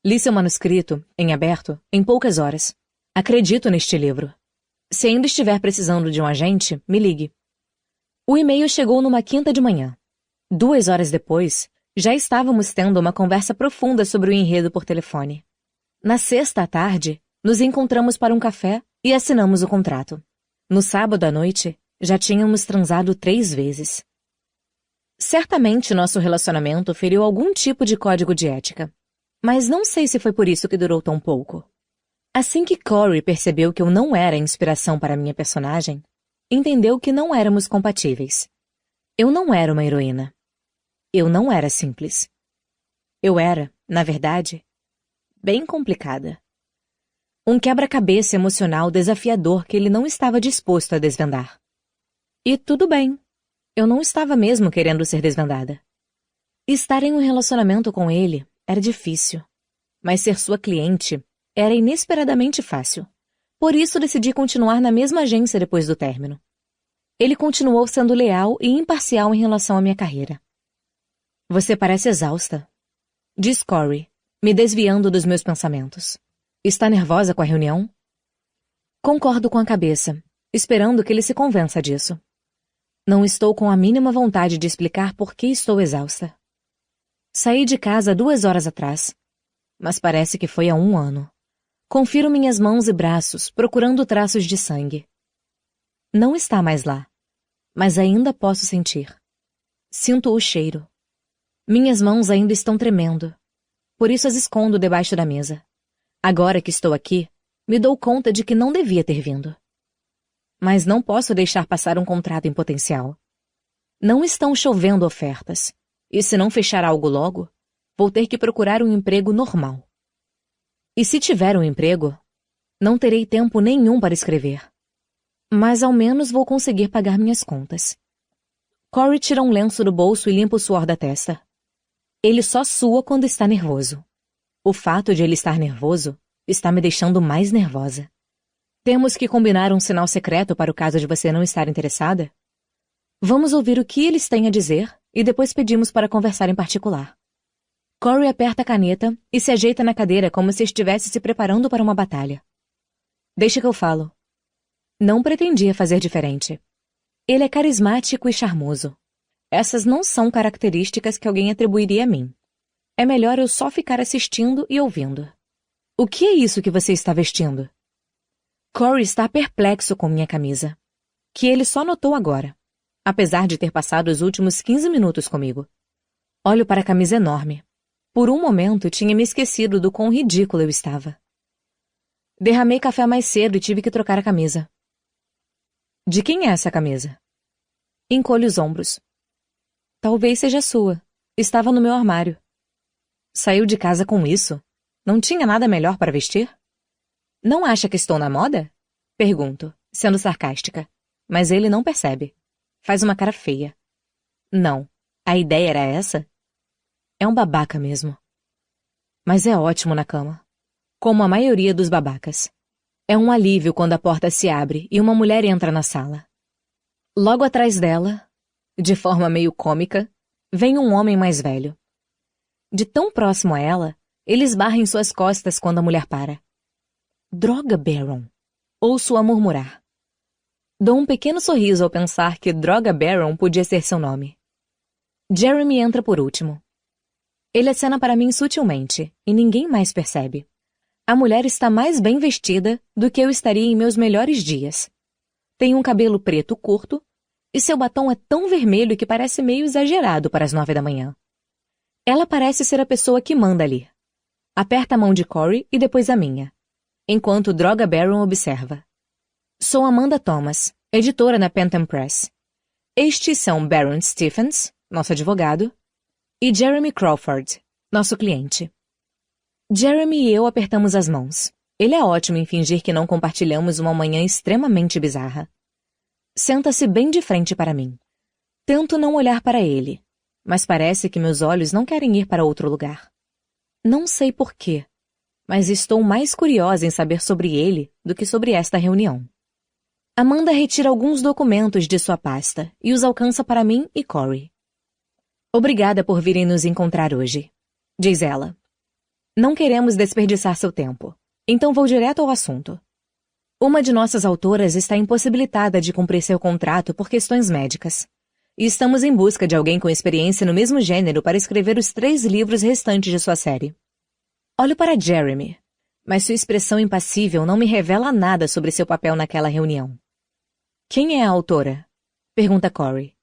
Li seu manuscrito, Em Aberto, em poucas horas. Acredito neste livro. Se ainda estiver precisando de um agente, me ligue. O e-mail chegou numa quinta de manhã. 2 horas depois, já estávamos tendo uma conversa profunda sobre o enredo por telefone. Na sexta à tarde, nos encontramos para um café e assinamos o contrato. No sábado à noite, já tínhamos transado 3 vezes. Certamente nosso relacionamento feriu algum tipo de código de ética, mas não sei se foi por isso que durou tão pouco. Assim que Corey percebeu que eu não era inspiração para minha personagem, entendeu que não éramos compatíveis. Eu não era uma heroína. Eu não era simples. Eu era, na verdade, bem complicada. Um quebra-cabeça emocional desafiador que ele não estava disposto a desvendar. E tudo bem. Eu não estava mesmo querendo ser desvendada. Estar em um relacionamento com ele era difícil, mas ser sua cliente era inesperadamente fácil. Por isso decidi continuar na mesma agência depois do término. Ele continuou sendo leal e imparcial em relação à minha carreira. Você parece exausta, diz Corey, me desviando dos meus pensamentos. Está nervosa com a reunião? Concordo com a cabeça, esperando que ele se convença disso. Não estou com a mínima vontade de explicar por que estou exausta. Saí de casa 2 horas atrás, mas parece que foi há 1 ano. Confiro minhas mãos e braços, procurando traços de sangue. Não está mais lá, mas ainda posso sentir. Sinto o cheiro. Minhas mãos ainda estão tremendo, por isso as escondo debaixo da mesa. Agora que estou aqui, me dou conta de que não devia ter vindo. Mas não posso deixar passar um contrato em potencial. Não estão chovendo ofertas, e se não fechar algo logo, vou ter que procurar um emprego normal. E se tiver um emprego, não terei tempo nenhum para escrever. Mas ao menos vou conseguir pagar minhas contas. Corey tira um lenço do bolso e limpa o suor da testa. Ele só sua quando está nervoso. O fato de ele estar nervoso está me deixando mais nervosa. Temos que combinar um sinal secreto para o caso de você não estar interessada? Vamos ouvir o que eles têm a dizer e depois pedimos para conversar em particular. Corey aperta a caneta e se ajeita na cadeira como se estivesse se preparando para uma batalha. Deixa que eu falo. Não pretendia fazer diferente. Ele é carismático e charmoso. Essas não são características que alguém atribuiria a mim. É melhor eu só ficar assistindo e ouvindo. O que é isso que você está vestindo? Corey está perplexo com minha camisa, que ele só notou agora, apesar de ter passado os últimos 15 minutos comigo. Olho para a camisa enorme. Por um momento tinha me esquecido do quão ridículo eu estava. Derramei café mais cedo e tive que trocar a camisa. De quem é essa camisa? Encolho os ombros. Talvez seja sua. Estava no meu armário. Saiu de casa com isso? Não tinha nada melhor para vestir? Não acha que estou na moda? Pergunto, sendo sarcástica. Mas ele não percebe. Faz uma cara feia. Não. A ideia era essa? É um babaca mesmo. Mas é ótimo na cama. Como a maioria dos babacas. É um alívio quando a porta se abre e uma mulher entra na sala. Logo atrás dela, de forma meio cômica, vem um homem mais velho. De tão próximo a ela, ele esbarra em suas costas quando a mulher para. Droga, Baron. Ouço-a murmurar. Dou um pequeno sorriso ao pensar que Droga Baron podia ser seu nome. Jeremy entra por último. Ele acena para mim sutilmente, e ninguém mais percebe. A mulher está mais bem vestida do que eu estaria em meus melhores dias. Tem um cabelo preto curto, e seu batom é tão vermelho que parece meio exagerado para as 9 da manhã. Ela parece ser a pessoa que manda ali. Aperta a mão de Corey e depois a minha, enquanto Droga Baron observa. Sou Amanda Thomas, editora na Penton Press. Estes são Baron Stephens, nosso advogado, e Jeremy Crawford, nosso cliente. Jeremy e eu apertamos as mãos. Ele é ótimo em fingir que não compartilhamos uma manhã extremamente bizarra. Senta-se bem de frente para mim. Tento não olhar para ele, mas parece que meus olhos não querem ir para outro lugar. Não sei por quê, mas estou mais curiosa em saber sobre ele do que sobre esta reunião. Amanda retira alguns documentos de sua pasta e os alcança para mim e Corey. Obrigada por virem nos encontrar hoje, diz ela. Não queremos desperdiçar seu tempo, então vou direto ao assunto. Uma de nossas autoras está impossibilitada de cumprir seu contrato por questões médicas, e estamos em busca de alguém com experiência no mesmo gênero para escrever os 3 livros restantes de sua série. Olho para Jeremy, mas sua expressão impassível não me revela nada sobre seu papel naquela reunião. Quem é a autora? Pergunta Corey.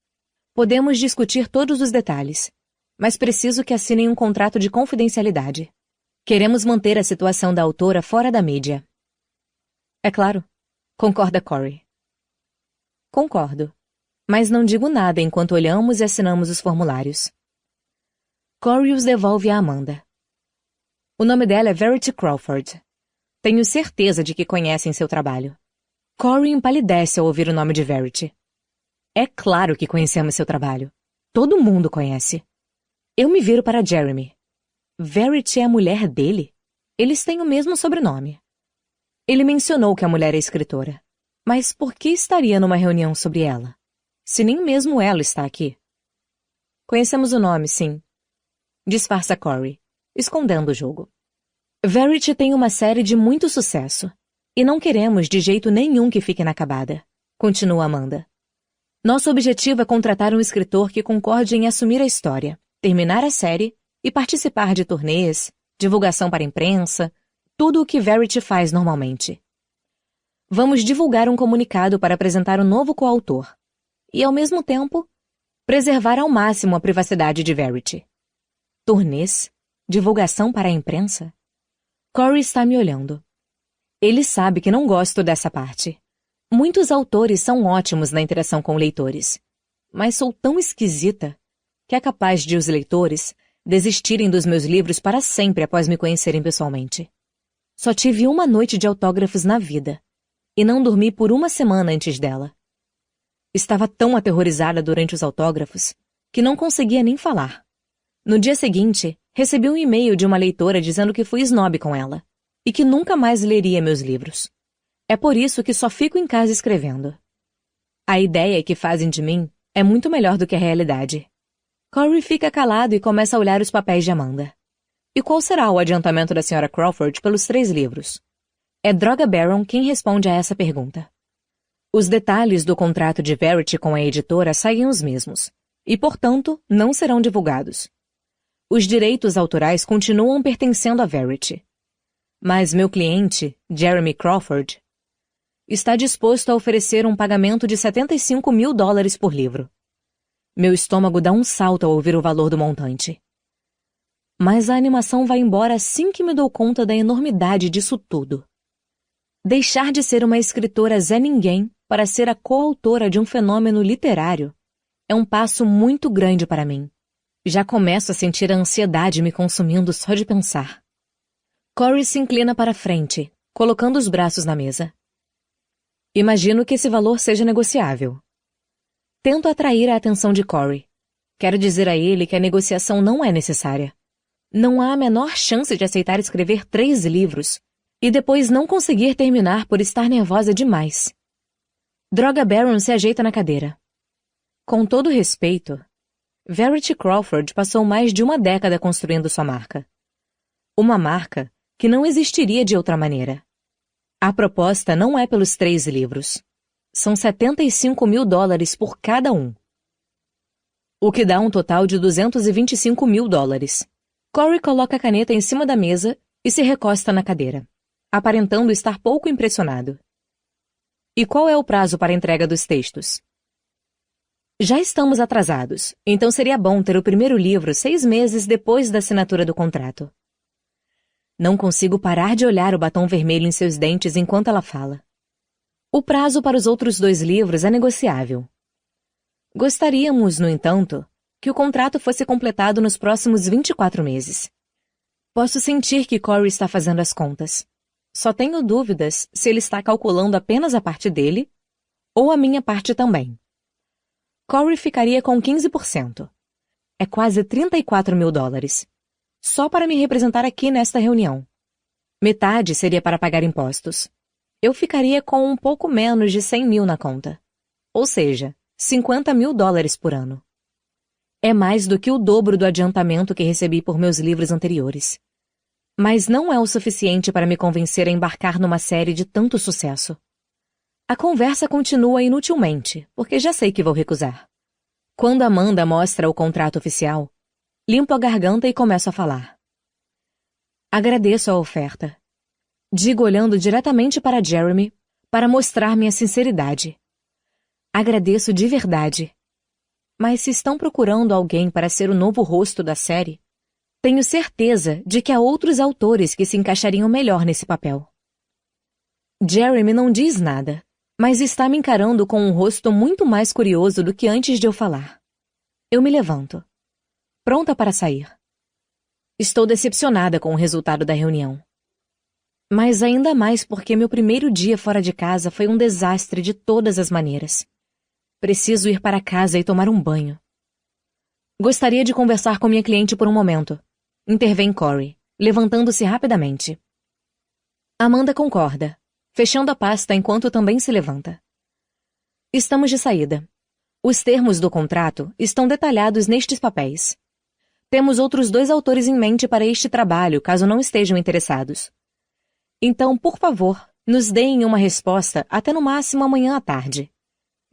Podemos discutir todos os detalhes, mas preciso que assinem um contrato de confidencialidade. Queremos manter a situação da autora fora da mídia. É claro, concorda Corey. Concordo, mas não digo nada enquanto olhamos e assinamos os formulários. Corey os devolve a Amanda. O nome dela é Verity Crawford. Tenho certeza de que conhecem seu trabalho. Corey empalidece ao ouvir o nome de Verity. É claro que conhecemos seu trabalho. Todo mundo conhece. Eu me viro para Jeremy. Verity é a mulher dele? Eles têm o mesmo sobrenome. Ele mencionou que a mulher é escritora. Mas por que estaria numa reunião sobre ela? Se nem mesmo ela está aqui. Conhecemos o nome, sim. Disfarça Corey, escondendo o jogo. Verity tem uma série de muito sucesso. E não queremos de jeito nenhum que fique inacabada. Continua Amanda. Nosso objetivo é contratar um escritor que concorde em assumir a história, terminar a série e participar de turnês, divulgação para a imprensa, tudo o que Verity faz normalmente. Vamos divulgar um comunicado para apresentar o novo coautor e, ao mesmo tempo, preservar ao máximo a privacidade de Verity. Turnês? Divulgação para a imprensa? Corey está me olhando. Ele sabe que não gosto dessa parte. Muitos autores são ótimos na interação com leitores, mas sou tão esquisita que é capaz de os leitores desistirem dos meus livros para sempre após me conhecerem pessoalmente. Só tive uma noite de autógrafos na vida, e não dormi por uma semana antes dela. Estava tão aterrorizada durante os autógrafos que não conseguia nem falar. No dia seguinte, recebi um e-mail de uma leitora dizendo que fui snob com ela, e que nunca mais leria meus livros. É por isso que só fico em casa escrevendo. A ideia que fazem de mim é muito melhor do que a realidade. Corey fica calado e começa a olhar os papéis de Amanda. E qual será o adiantamento da Sra. Crawford pelos 3 livros? É Droga Baron quem responde a essa pergunta. Os detalhes do contrato de Verity com a editora seguem os mesmos, e, portanto, não serão divulgados. Os direitos autorais continuam pertencendo a Verity. Mas meu cliente, Jeremy Crawford, está disposto a oferecer um pagamento de $75.000 por livro. Meu estômago dá um salto ao ouvir o valor do montante. Mas a animação vai embora assim que me dou conta da enormidade disso tudo. Deixar de ser uma escritora Zé Ninguém para ser a coautora de um fenômeno literário é um passo muito grande para mim. Já começo a sentir a ansiedade me consumindo só de pensar. Corey se inclina para a frente, colocando os braços na mesa. Imagino que esse valor seja negociável. Tento atrair a atenção de Corey, Quero dizer a ele que a negociação não é necessária. Não há a menor chance de aceitar escrever 3 livros e depois não conseguir terminar por estar nervosa demais. Droga Barron se ajeita na cadeira. Com todo respeito, Verity Crawford passou mais de uma década construindo sua marca. Uma marca que não existiria de outra maneira. A proposta não é pelos 3 livros. São $75 mil por cada um. O que dá um total de $225 mil. Corey coloca a caneta em cima da mesa e se recosta na cadeira, aparentando estar pouco impressionado. E qual é o prazo para a entrega dos textos? Já estamos atrasados, então seria bom ter o primeiro livro 6 meses depois da assinatura do contrato. Não consigo parar de olhar o batom vermelho em seus dentes enquanto ela fala. O prazo para os outros 2 livros é negociável. Gostaríamos, no entanto, que o contrato fosse completado nos próximos 24 meses. Posso sentir que Corey está fazendo as contas. Só tenho dúvidas se ele está calculando apenas a parte dele ou a minha parte também. Corey ficaria com 15%. É quase $34 mil. Só para me representar aqui nesta reunião. Metade seria para pagar impostos. Eu ficaria com um pouco menos de 100 mil na conta. Ou seja, $50 mil por ano. É mais do que o dobro do adiantamento que recebi por meus livros anteriores. Mas não é o suficiente para me convencer a embarcar numa série de tanto sucesso. A conversa continua inutilmente, porque já sei que vou recusar. Quando Amanda mostra o contrato oficial, limpo a garganta e começo a falar. Agradeço a oferta. Digo olhando diretamente para Jeremy para mostrar minha sinceridade. Agradeço de verdade. Mas se estão procurando alguém para ser o novo rosto da série, tenho certeza de que há outros autores que se encaixariam melhor nesse papel. Jeremy não diz nada, mas está me encarando com um rosto muito mais curioso do que antes de eu falar. Eu me levanto, pronta para sair. Estou decepcionada com o resultado da reunião. Mas ainda mais porque meu primeiro dia fora de casa foi um desastre de todas as maneiras. Preciso ir para casa e tomar um banho. Gostaria de conversar com minha cliente por um momento. Intervém Corey, levantando-se rapidamente. Amanda concorda, fechando a pasta enquanto também se levanta. Estamos de saída. Os termos do contrato estão detalhados nestes papéis. Temos outros 2 autores em mente para este trabalho, caso não estejam interessados. Então, por favor, nos deem uma resposta até no máximo amanhã à tarde.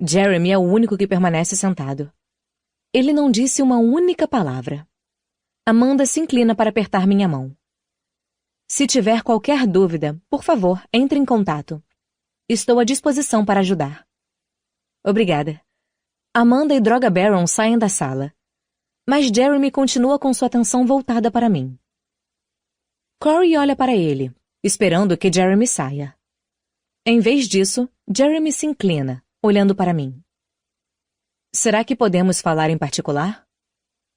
Jeremy é o único que permanece sentado. Ele não disse uma única palavra. Amanda se inclina para apertar minha mão. Se tiver qualquer dúvida, por favor, entre em contato. Estou à disposição para ajudar. Obrigada. Amanda e Droga Barron saem da sala. Mas Jeremy continua com sua atenção voltada para mim. Corey olha para ele, esperando que Jeremy saia. Em vez disso, Jeremy se inclina, olhando para mim. Será que podemos falar em particular?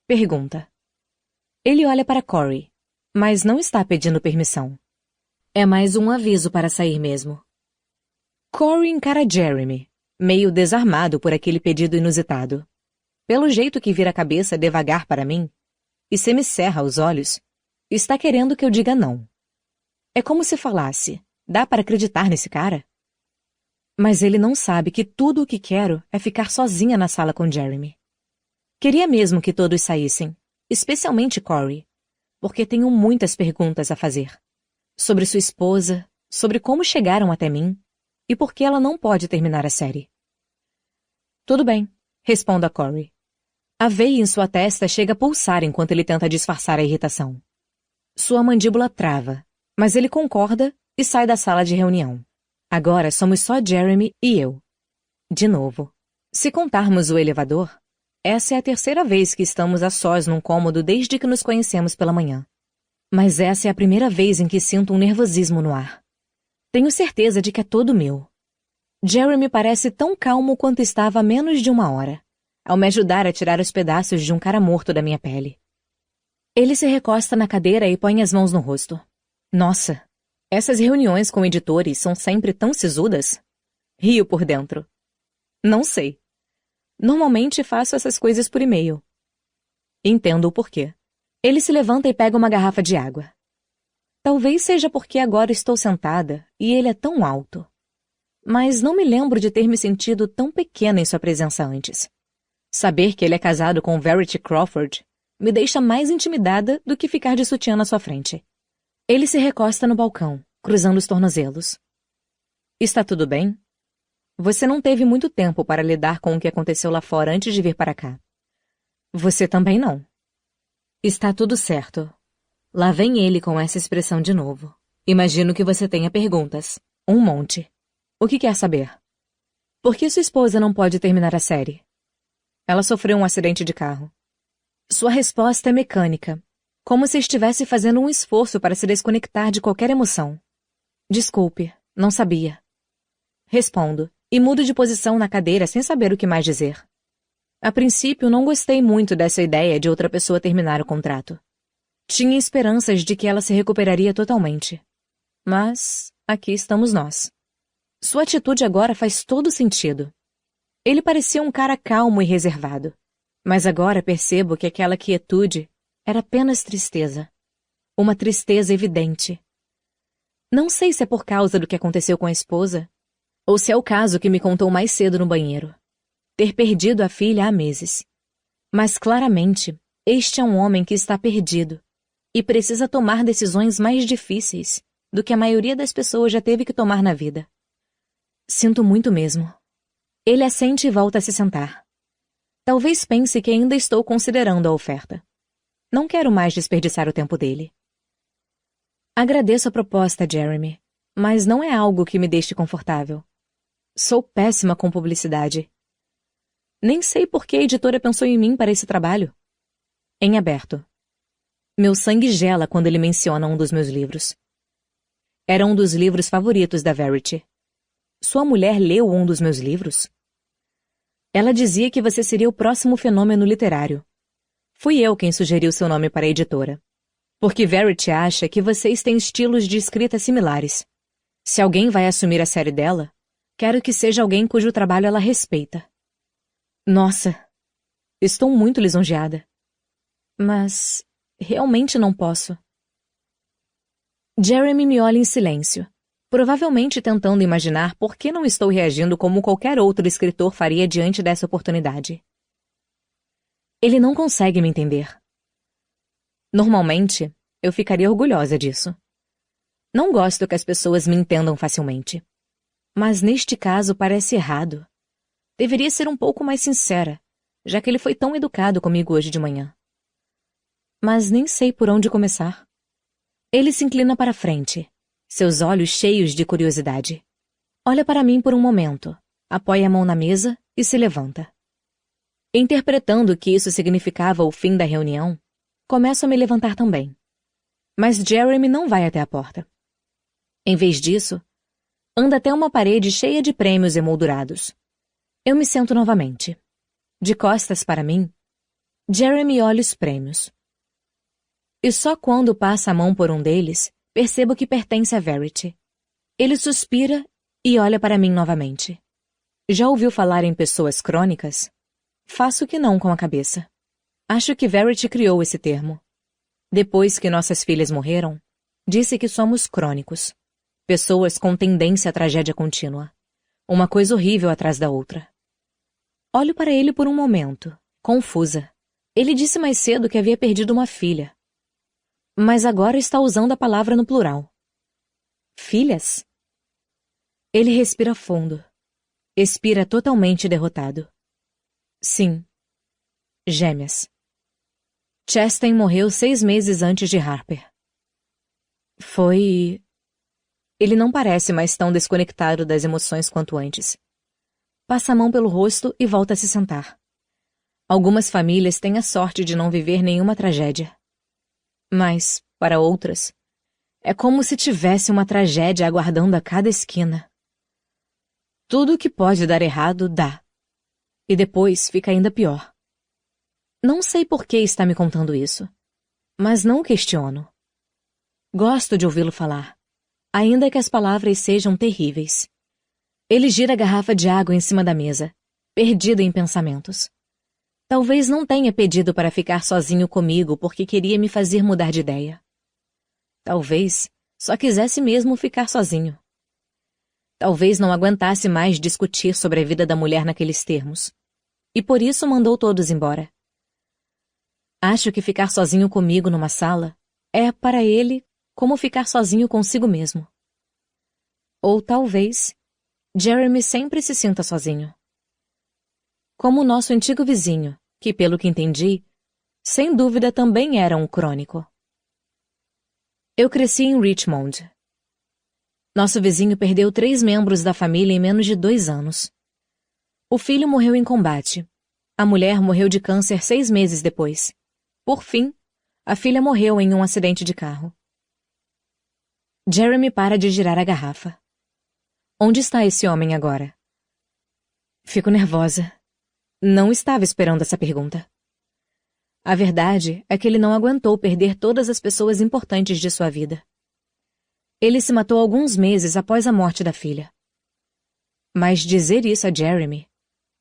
Pergunta. Ele olha para Corey, mas não está pedindo permissão. É mais um aviso para sair mesmo. Corey encara Jeremy, meio desarmado por aquele pedido inusitado. Pelo jeito que vira a cabeça devagar para mim, e semicerra os olhos, está querendo que eu diga não. É como se falasse, dá para acreditar nesse cara? Mas ele não sabe que tudo o que quero é ficar sozinha na sala com Jeremy. Queria mesmo que todos saíssem, especialmente Corey, porque tenho muitas perguntas a fazer. Sobre sua esposa, sobre como chegaram até mim, e por que ela não pode terminar a série. Tudo bem, respondo a Corey. A veia em sua testa chega a pulsar enquanto ele tenta disfarçar a irritação. Sua mandíbula trava, mas ele concorda e sai da sala de reunião. Agora somos só Jeremy e eu. De novo. Se contarmos o elevador, essa é a 3ª vez que estamos a sós num cômodo desde que nos conhecemos pela manhã. Mas essa é a primeira vez em que sinto um nervosismo no ar. Tenho certeza de que é todo meu. Jeremy parece tão calmo quanto estava há menos de 1 hora, ao me ajudar a tirar os pedaços de um cara morto da minha pele. Ele se recosta na cadeira e põe as mãos no rosto. Nossa! Essas reuniões com editores são sempre tão sisudas? Rio por dentro. Não sei. Normalmente faço essas coisas por e-mail. Entendo o porquê. Ele se levanta e pega uma garrafa de água. Talvez seja porque agora estou sentada e ele é tão alto. Mas não me lembro de ter me sentido tão pequena em sua presença antes. Saber que ele é casado com Verity Crawford me deixa mais intimidada do que ficar de sutiã na sua frente. Ele se recosta no balcão, cruzando os tornozelos. Está tudo bem? Você não teve muito tempo para lidar com o que aconteceu lá fora antes de vir para cá. Você também não. Está tudo certo. Lá vem ele com essa expressão de novo. Imagino que você tenha perguntas. Um monte. O que quer saber? Por que sua esposa não pode terminar a série? Ela sofreu um acidente de carro. Sua resposta é mecânica, como se estivesse fazendo um esforço para se desconectar de qualquer emoção. Desculpe, não sabia. Respondo, e mudo de posição na cadeira sem saber o que mais dizer. A princípio, não gostei muito dessa ideia de outra pessoa terminar o contrato. Tinha esperanças de que ela se recuperaria totalmente. Mas aqui estamos nós. Sua atitude agora faz todo sentido. Ele parecia um cara calmo e reservado. Mas agora percebo que aquela quietude era apenas tristeza. Uma tristeza evidente. Não sei se é por causa do que aconteceu com a esposa, ou se é o caso que me contou mais cedo no banheiro. Ter perdido a filha há meses. Mas claramente, este é um homem que está perdido e precisa tomar decisões mais difíceis do que a maioria das pessoas já teve que tomar na vida. Sinto muito mesmo. Ele assente e volta a se sentar. Talvez pense que ainda estou considerando a oferta. Não quero mais desperdiçar o tempo dele. Agradeço a proposta, Jeremy, mas não é algo que me deixe confortável. Sou péssima com publicidade. Nem sei por que a editora pensou em mim para esse trabalho. Em aberto. Meu sangue gela quando ele menciona um dos meus livros. Era um dos livros favoritos da Verity. Sua mulher leu um dos meus livros? Ela dizia que você seria o próximo fenômeno literário. Fui eu quem sugeriu seu nome para a editora. Porque Verity acha que vocês têm estilos de escrita similares. Se alguém vai assumir a série dela, quero que seja alguém cujo trabalho ela respeita. Nossa, estou muito lisonjeada. Mas realmente não posso. Jeremy me olha em silêncio, provavelmente tentando imaginar por que não estou reagindo como qualquer outro escritor faria diante dessa oportunidade. Ele não consegue me entender. Normalmente, eu ficaria orgulhosa disso. Não gosto que as pessoas me entendam facilmente. Mas neste caso parece errado. Deveria ser um pouco mais sincera, já que ele foi tão educado comigo hoje de manhã. Mas nem sei por onde começar. Ele se inclina para a frente, seus olhos cheios de curiosidade. Olha para mim por um momento, apoia a mão na mesa e se levanta. Interpretando que isso significava o fim da reunião, começo a me levantar também. Mas Jeremy não vai até a porta. Em vez disso, anda até uma parede cheia de prêmios emoldurados. Eu me sento novamente. De costas para mim, Jeremy olha os prêmios. E só quando passa a mão por um deles, percebo que pertence a Verity. Ele suspira e olha para mim novamente. Já ouviu falar em pessoas crônicas? Faço que não com a cabeça. Acho que Verity criou esse termo. Depois que nossas filhas morreram, disse que somos crônicos. Pessoas com tendência à tragédia contínua. Uma coisa horrível atrás da outra. Olho para ele por um momento, confusa. Ele disse mais cedo que havia perdido uma filha. Mas agora está usando a palavra no plural. Filhas? Ele respira fundo. Expira totalmente derrotado. Sim. Gêmeas. Chastain morreu 6 meses antes de Harper. Foi... Ele não parece mais tão desconectado das emoções quanto antes. Passa a mão pelo rosto e volta a se sentar. Algumas famílias têm a sorte de não viver nenhuma tragédia. Mas, para outras, é como se tivesse uma tragédia aguardando a cada esquina. Tudo o que pode dar errado, dá. E depois fica ainda pior. Não sei por que está me contando isso, mas não o questiono. Gosto de ouvi-lo falar, ainda que as palavras sejam terríveis. Ele gira a garrafa de água em cima da mesa, perdido em pensamentos. Talvez não tenha pedido para ficar sozinho comigo porque queria me fazer mudar de ideia. Talvez só quisesse mesmo ficar sozinho. Talvez não aguentasse mais discutir sobre a vida da mulher naqueles termos. E por isso mandou todos embora. Acho que ficar sozinho comigo numa sala é, para ele, como ficar sozinho consigo mesmo. Ou talvez Jeremy sempre se sinta sozinho. Como o nosso antigo vizinho, que, pelo que entendi, sem dúvida também era um crônico. Eu cresci em Richmond. Nosso vizinho perdeu 3 membros da família em menos de 2 anos. O filho morreu em combate. A mulher morreu de câncer 6 meses depois. Por fim, a filha morreu em um acidente de carro. Jeremy para de girar a garrafa. Onde está esse homem agora? Fico nervosa. Não estava esperando essa pergunta. A verdade é que ele não aguentou perder todas as pessoas importantes de sua vida. Ele se matou alguns meses após a morte da filha. Mas dizer isso a Jeremy,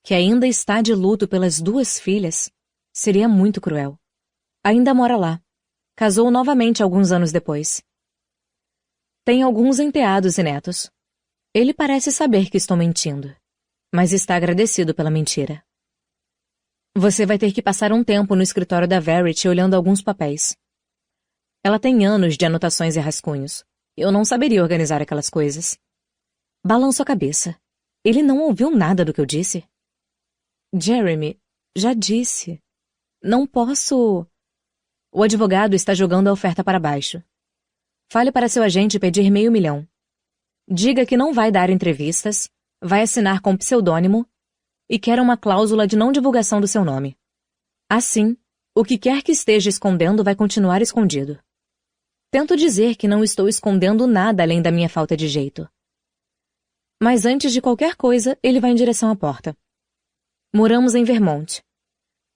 que ainda está de luto pelas 2 filhas, seria muito cruel. Ainda mora lá. Casou novamente alguns anos depois. Tem alguns enteados e netos. Ele parece saber que estou mentindo, mas está agradecido pela mentira. Você vai ter que passar um tempo no escritório da Verity olhando alguns papéis. Ela tem anos de anotações e rascunhos. Eu não saberia organizar aquelas coisas. Balanço a cabeça. Ele não ouviu nada do que eu disse? Jeremy, já disse. Não posso... O advogado está jogando a oferta para baixo. Fale para seu agente pedir $500 mil. Diga que não vai dar entrevistas, vai assinar com pseudônimo e quer uma cláusula de não divulgação do seu nome. Assim, o que quer que esteja escondendo vai continuar escondido. Tento dizer que não estou escondendo nada além da minha falta de jeito. Mas antes de qualquer coisa, ele vai em direção à porta. Moramos em Vermont.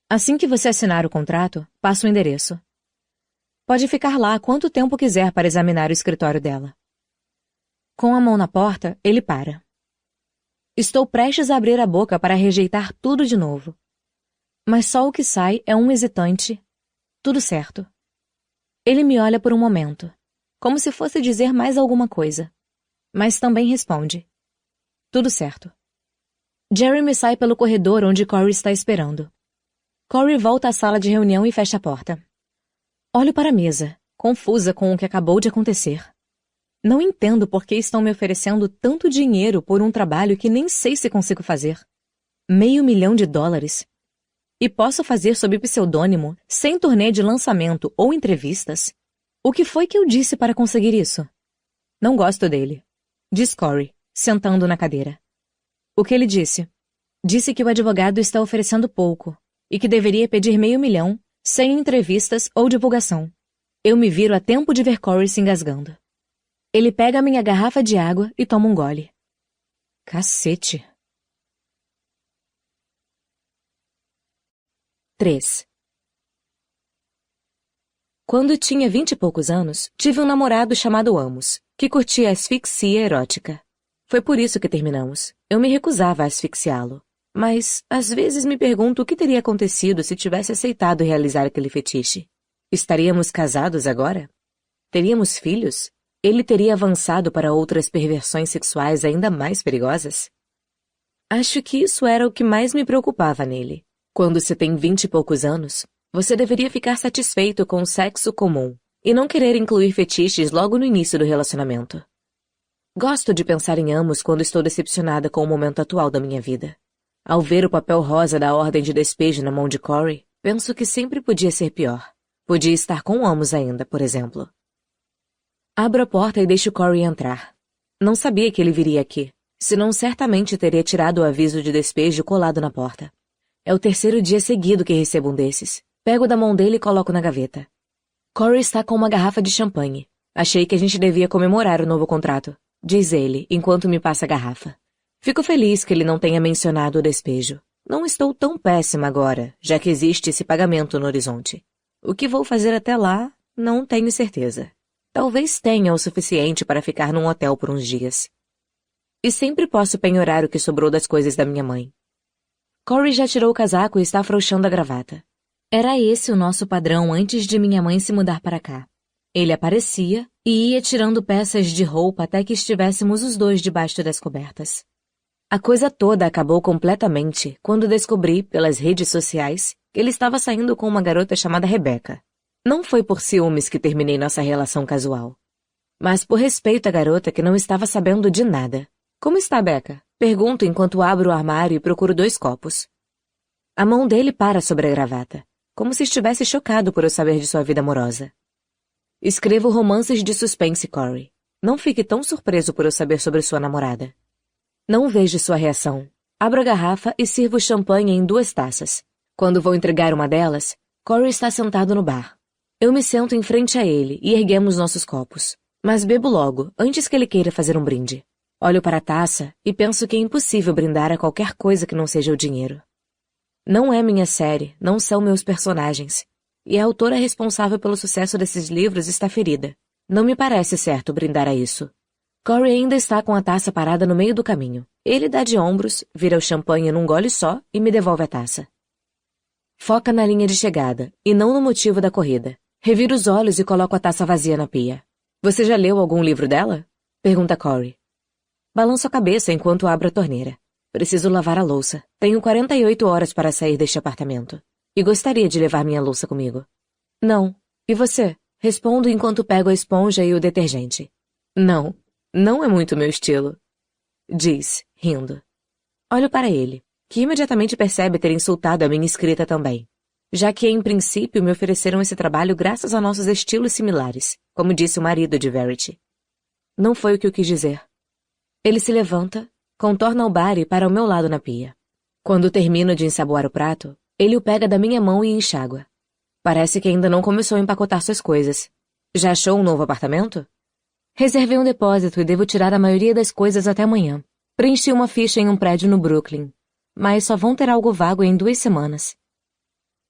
Assim que você assinar o contrato, passa o endereço. Pode ficar lá quanto tempo quiser para examinar o escritório dela. Com a mão na porta, ele para. Estou prestes a abrir a boca para rejeitar tudo de novo. Mas só o que sai é um hesitante. Tudo certo. Ele me olha por um momento, como se fosse dizer mais alguma coisa. Mas também responde. Tudo certo. Jeremy sai pelo corredor onde Corey está esperando. Corey volta à sala de reunião e fecha a porta. Olho para a mesa, confusa com o que acabou de acontecer. Não entendo por que estão me oferecendo tanto dinheiro por um trabalho que nem sei se consigo fazer. $500 mil. E posso fazer sob pseudônimo, sem turnê de lançamento ou entrevistas? O que foi que eu disse para conseguir isso? Não gosto dele, diz Corey, sentando na cadeira. O que ele disse? Disse que o advogado está oferecendo pouco e que deveria pedir $500 mil, sem entrevistas ou divulgação. Eu me viro a tempo de ver Corey se engasgando. Ele pega a minha garrafa de água e toma um gole. Cacete. 3. Quando tinha 20 e poucos anos, tive um namorado chamado Amos, que curtia asfixia erótica. Foi por isso que terminamos. Eu me recusava a asfixiá-lo. Mas, às vezes me pergunto o que teria acontecido se tivesse aceitado realizar aquele fetiche. Estaríamos casados agora? Teríamos filhos? Ele teria avançado para outras perversões sexuais ainda mais perigosas? Acho que isso era o que mais me preocupava nele. Quando se tem 20 e poucos anos, você deveria ficar satisfeito com o sexo comum e não querer incluir fetiches logo no início do relacionamento. Gosto de pensar em Amos quando estou decepcionada com o momento atual da minha vida. Ao ver o papel rosa da ordem de despejo na mão de Corey, penso que sempre podia ser pior. Podia estar com Amos ainda, por exemplo. Abro a porta e deixo Corey entrar. Não sabia que ele viria aqui, senão certamente teria tirado o aviso de despejo colado na porta. É o 3º dia seguido que recebo um desses. Pego da mão dele e coloco na gaveta. Corey está com uma garrafa de champanhe. Achei que a gente devia comemorar o novo contrato, diz ele, enquanto me passa a garrafa. Fico feliz que ele não tenha mencionado o despejo. Não estou tão péssima agora, já que existe esse pagamento no horizonte. O que vou fazer até lá, não tenho certeza. Talvez tenha o suficiente para ficar num hotel por uns dias. E sempre posso penhorar o que sobrou das coisas da minha mãe. Corey já tirou o casaco e está afrouxando a gravata. Era esse o nosso padrão antes de minha mãe se mudar para cá. Ele aparecia e ia tirando peças de roupa até que estivéssemos os dois debaixo das cobertas. A coisa toda acabou completamente quando descobri, pelas redes sociais, que ele estava saindo com uma garota chamada Rebecca. Não foi por ciúmes que terminei nossa relação casual, mas por respeito à garota que não estava sabendo de nada. Como está, Becca? Pergunto enquanto abro o armário e procuro 2 copos. A mão dele para sobre a gravata, como se estivesse chocado por eu saber de sua vida amorosa. Escrevo romances de suspense, Corey. Não fique tão surpreso por eu saber sobre sua namorada. Não vejo sua reação. Abro a garrafa e sirvo champanhe em 2 taças. Quando vou entregar uma delas, Corey está sentado no bar. Eu me sento em frente a ele e erguemos nossos copos. Mas bebo logo, antes que ele queira fazer um brinde. Olho para a taça e penso que é impossível brindar a qualquer coisa que não seja o dinheiro. Não é minha série, não são meus personagens. E a autora responsável pelo sucesso desses livros está ferida. Não me parece certo brindar a isso. Corey ainda está com a taça parada no meio do caminho. Ele dá de ombros, vira o champanhe num gole só e me devolve a taça. Foca na linha de chegada, e não no motivo da corrida. Reviro os olhos e coloco a taça vazia na pia. Você já leu algum livro dela? Pergunta Corey. Balanço a cabeça enquanto abro a torneira. Preciso lavar a louça. Tenho 48 horas para sair deste apartamento. E gostaria de levar minha louça comigo. Não. E você? Respondo enquanto pego a esponja e o detergente. Não. Não é muito meu estilo. Diz, rindo. Olho para ele, que imediatamente percebe ter insultado a minha escrita também. Já que, em princípio, me ofereceram esse trabalho graças a nossos estilos similares, como disse o marido de Verity. Não foi o que eu quis dizer. Ele se levanta, contorna o bar e para ao meu lado na pia. Quando termino de ensaboar o prato, ele o pega da minha mão e enxágua. Parece que ainda não começou a empacotar suas coisas. Já achou um novo apartamento? Reservei um depósito e devo tirar a maioria das coisas até amanhã. Preenchi uma ficha em um prédio no Brooklyn, mas só vão ter algo vago em 2 semanas.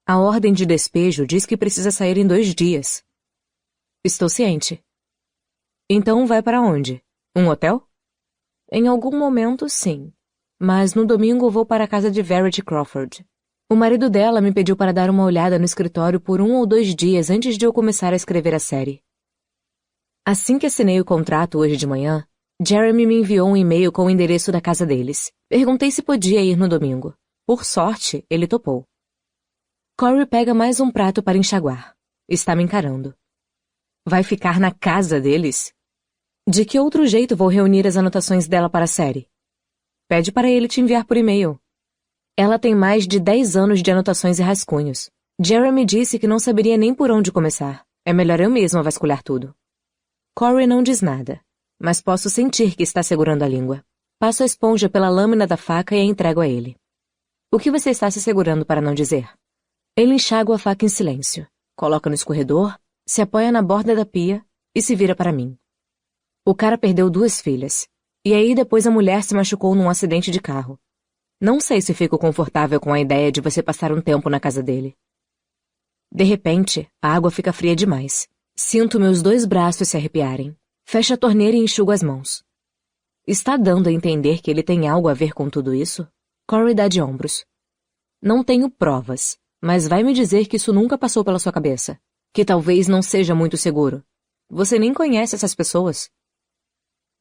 A ordem de despejo diz que precisa sair em 2 dias. Estou ciente. Então vai para onde? Um hotel? Em algum momento, sim. Mas no domingo vou para a casa de Verity Crawford. O marido dela me pediu para dar uma olhada no escritório por 1 ou 2 dias antes de eu começar a escrever a série. Assim que assinei o contrato hoje de manhã, Jeremy me enviou um e-mail com o endereço da casa deles. Perguntei se podia ir no domingo. Por sorte, ele topou. Corey pega mais um prato para enxaguar. Está me encarando. Vai ficar na casa deles? De que outro jeito vou reunir as anotações dela para a série? Pede para ele te enviar por e-mail. Ela tem mais de 10 anos de anotações e rascunhos. Jeremy disse que não saberia nem por onde começar. É melhor eu mesma vasculhar tudo. Corey não diz nada, mas posso sentir que está segurando a língua. Passo a esponja pela lâmina da faca e a entrego a ele. O que você está se segurando para não dizer? Ele enxágua a faca em silêncio, coloca no escorredor, se apoia na borda da pia e se vira para mim. O cara perdeu 2 filhas, e aí depois a mulher se machucou num acidente de carro. Não sei se fico confortável com a ideia de você passar um tempo na casa dele. De repente, a água fica fria demais. Sinto meus 2 braços se arrepiarem. Fecho a torneira e enxugo as mãos. Está dando a entender que ele tem algo a ver com tudo isso? Corey dá de ombros. Não tenho provas, mas vai me dizer que isso nunca passou pela sua cabeça. Que talvez não seja muito seguro. Você nem conhece essas pessoas.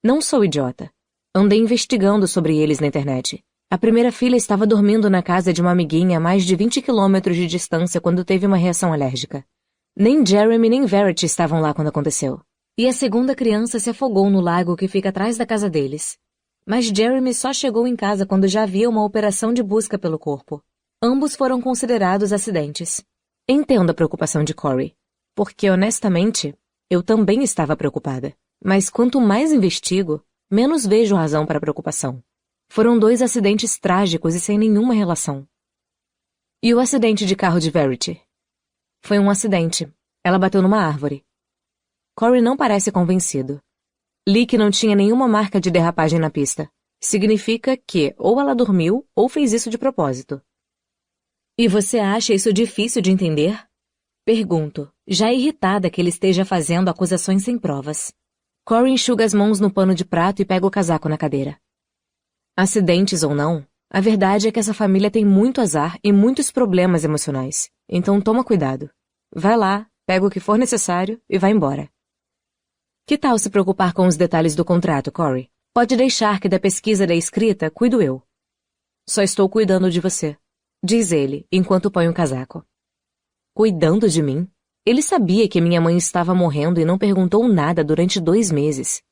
Não sou idiota. Andei investigando sobre eles na internet. A primeira filha estava dormindo na casa de uma amiguinha a mais de 20 quilômetros de distância quando teve uma reação alérgica. Nem Jeremy nem Verity estavam lá quando aconteceu. E a segunda criança se afogou no lago que fica atrás da casa deles. Mas Jeremy só chegou em casa quando já havia uma operação de busca pelo corpo. Ambos foram considerados acidentes. Entendo a preocupação de Corey, porque, honestamente, eu também estava preocupada. Mas quanto mais investigo, menos vejo razão para preocupação. Foram 2 acidentes trágicos e sem nenhuma relação. E o acidente de carro de Verity? Foi um acidente. Ela bateu numa árvore. Corey não parece convencido. Li que não tinha nenhuma marca de derrapagem na pista. Significa que ou ela dormiu ou fez isso de propósito. E você acha isso difícil de entender? Pergunto, já irritada que ele esteja fazendo acusações sem provas. Corey enxuga as mãos no pano de prato e pega o casaco na cadeira. Acidentes ou não, A verdade é que essa família tem muito azar e muitos problemas emocionais. Então toma cuidado. Vai lá, pega o que for necessário e vai embora. Que tal se preocupar com os detalhes do contrato, Corey? Pode deixar que da pesquisa e da escrita cuido eu. Só estou cuidando de você, diz ele, enquanto põe um casaco. Cuidando de mim? Ele sabia que minha mãe estava morrendo e não perguntou nada durante 2 meses.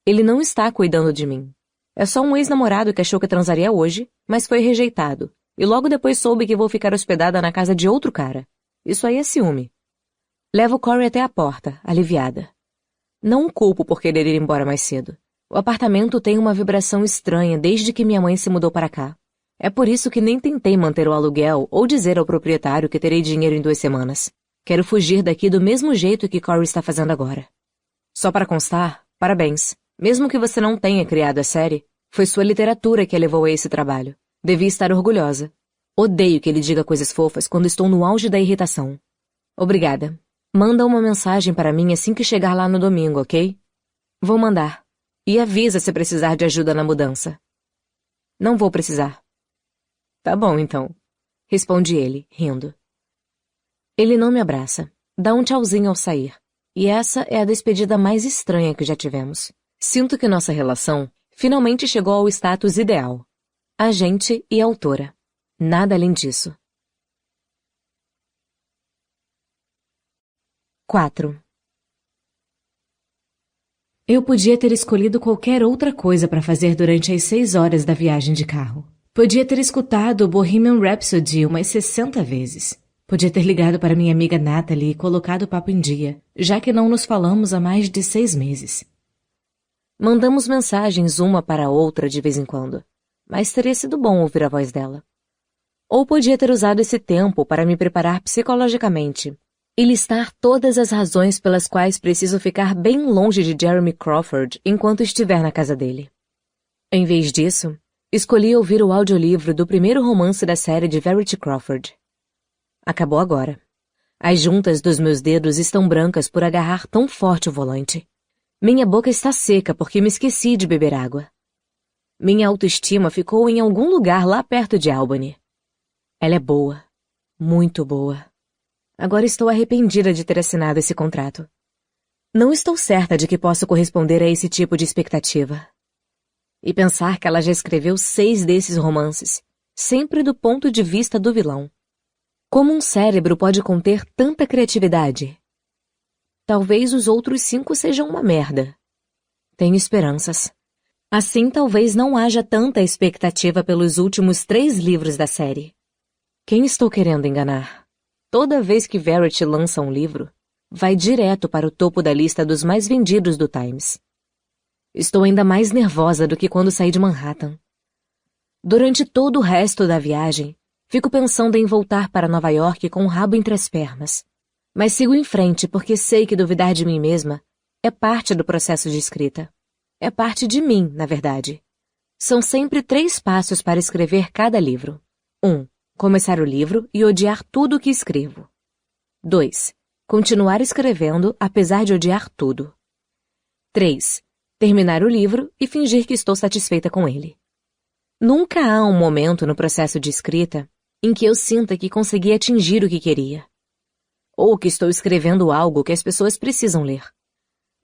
Ele não está cuidando de mim. É só um ex-namorado que achou que transaria hoje, mas foi rejeitado. E logo depois soube que vou ficar hospedada na casa de outro cara. Isso aí é ciúme. Levo Corey até a porta, aliviada. Não o culpo por querer ir embora mais cedo. O apartamento tem uma vibração estranha desde que minha mãe se mudou para cá. É por isso que nem tentei manter o aluguel ou dizer ao proprietário que terei dinheiro em 2 semanas. Quero fugir daqui do mesmo jeito que Corey está fazendo agora. Só para constar, parabéns. Mesmo que você não tenha criado a série, foi sua literatura que a levou a esse trabalho. Devia estar orgulhosa. Odeio que ele diga coisas fofas quando estou no auge da irritação. Obrigada. Manda uma mensagem para mim assim que chegar lá no domingo, ok? Vou mandar. E avisa se precisar de ajuda na mudança. Não vou precisar. Tá bom, então. Responde ele, rindo. Ele não me abraça. Dá um tchauzinho ao sair. E essa é a despedida mais estranha que já tivemos. Sinto que nossa relação finalmente chegou ao status ideal. Agente e autora. Nada além disso. 4. Eu podia ter escolhido qualquer outra coisa para fazer durante as 6 horas da viagem de carro. Podia ter escutado Bohemian Rhapsody umas 60 vezes. Podia ter ligado para minha amiga Natalie e colocado o papo em dia, já que não nos falamos há mais de 6 meses. Mandamos mensagens uma para a outra de vez em quando, mas teria sido bom ouvir a voz dela. Ou podia ter usado esse tempo para me preparar psicologicamente e listar todas as razões pelas quais preciso ficar bem longe de Jeremy Crawford enquanto estiver na casa dele. Em vez disso, escolhi ouvir o audiolivro do primeiro romance da série de Verity Crawford. Acabou agora. As juntas dos meus dedos estão brancas por agarrar tão forte o volante. Minha boca está seca porque me esqueci de beber água. Minha autoestima ficou em algum lugar lá perto de Albany. Ela é boa. Muito boa. Agora estou arrependida de ter assinado esse contrato. Não estou certa de que posso corresponder a esse tipo de expectativa. E pensar que ela já escreveu 6 desses romances, sempre do ponto de vista do vilão. Como um cérebro pode conter tanta criatividade? Talvez os outros 5 sejam uma merda. Tenho esperanças. Assim talvez não haja tanta expectativa pelos últimos 3 livros da série. Quem estou querendo enganar? Toda vez que Verity lança um livro, vai direto para o topo da lista dos mais vendidos do Times. Estou ainda mais nervosa do que quando saí de Manhattan. Durante todo o resto da viagem, fico pensando em voltar para Nova York com o rabo entre as pernas. Mas sigo em frente porque sei que duvidar de mim mesma é parte do processo de escrita. É parte de mim, na verdade. São sempre 3 passos para escrever cada livro. 1. Começar o livro e odiar tudo o que escrevo. 2. Continuar escrevendo apesar de odiar tudo. 3. Terminar o livro e fingir que estou satisfeita com ele. Nunca há um momento no processo de escrita em que eu sinta que consegui atingir o que queria. Ou que estou escrevendo algo que as pessoas precisam ler.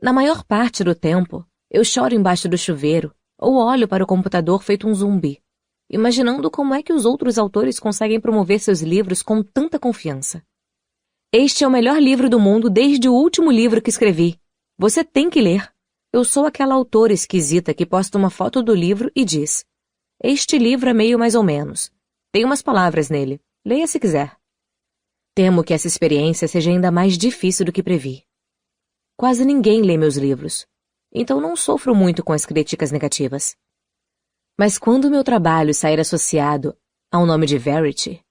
Na maior parte do tempo, eu choro embaixo do chuveiro ou olho para o computador feito um zumbi, imaginando como é que os outros autores conseguem promover seus livros com tanta confiança. Este é o melhor livro do mundo desde o último livro que escrevi. Você tem que ler. Eu sou aquela autora esquisita que posta uma foto do livro e diz: este livro é meio mais ou menos. Tem umas palavras nele. Leia se quiser. Temo que essa experiência seja ainda mais difícil do que previ. Quase ninguém lê meus livros, então não sofro muito com as críticas negativas. Mas quando meu trabalho sair associado ao nome de Verity,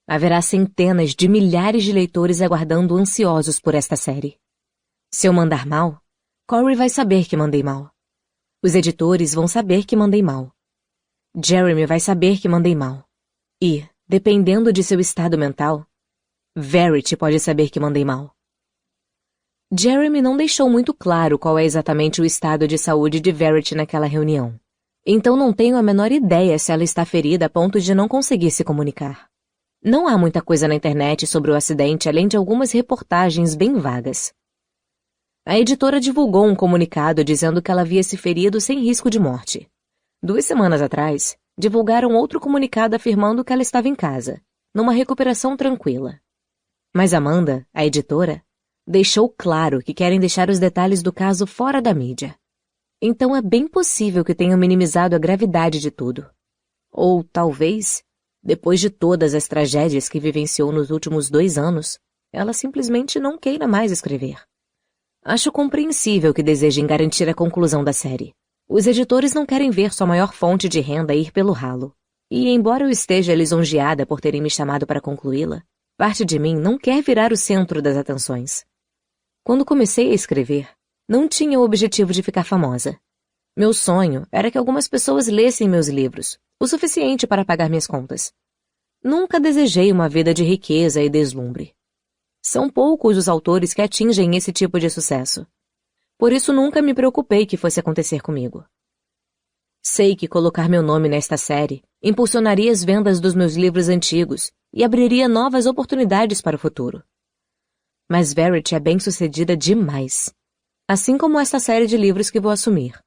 haverá centenas de milhares de leitores aguardando ansiosos por esta série. Se eu mandar mal, Corey vai saber que mandei mal. Os editores vão saber que mandei mal. Jeremy vai saber que mandei mal. E, dependendo de seu estado mental, Verity pode saber que mandei mal. Jeremy não deixou muito claro qual é exatamente o estado de saúde de Verity naquela reunião. Então não tenho a menor ideia se ela está ferida a ponto de não conseguir se comunicar. Não há muita coisa na internet sobre o acidente, além de algumas reportagens bem vagas. A editora divulgou um comunicado dizendo que ela havia se ferido sem risco de morte. 2 semanas atrás, divulgaram outro comunicado afirmando que ela estava em casa, numa recuperação tranquila. Mas Amanda, a editora, deixou claro que querem deixar os detalhes do caso fora da mídia. Então é bem possível que tenham minimizado a gravidade de tudo. Ou, talvez, depois de todas as tragédias que vivenciou nos últimos 2 anos, ela simplesmente não queira mais escrever. Acho compreensível que desejem garantir a conclusão da série. Os editores não querem ver sua maior fonte de renda ir pelo ralo. E, embora eu esteja lisonjeada por terem me chamado para concluí-la, parte de mim não quer virar o centro das atenções. Quando comecei a escrever, não tinha o objetivo de ficar famosa. Meu sonho era que algumas pessoas lessem meus livros, o suficiente para pagar minhas contas. Nunca desejei uma vida de riqueza e deslumbre. São poucos os autores que atingem esse tipo de sucesso. Por isso nunca me preocupei que fosse acontecer comigo. Sei que colocar meu nome nesta série impulsionaria as vendas dos meus livros antigos e abriria novas oportunidades para o futuro. Mas Verity é bem-sucedida demais, assim como esta série de livros que vou assumir.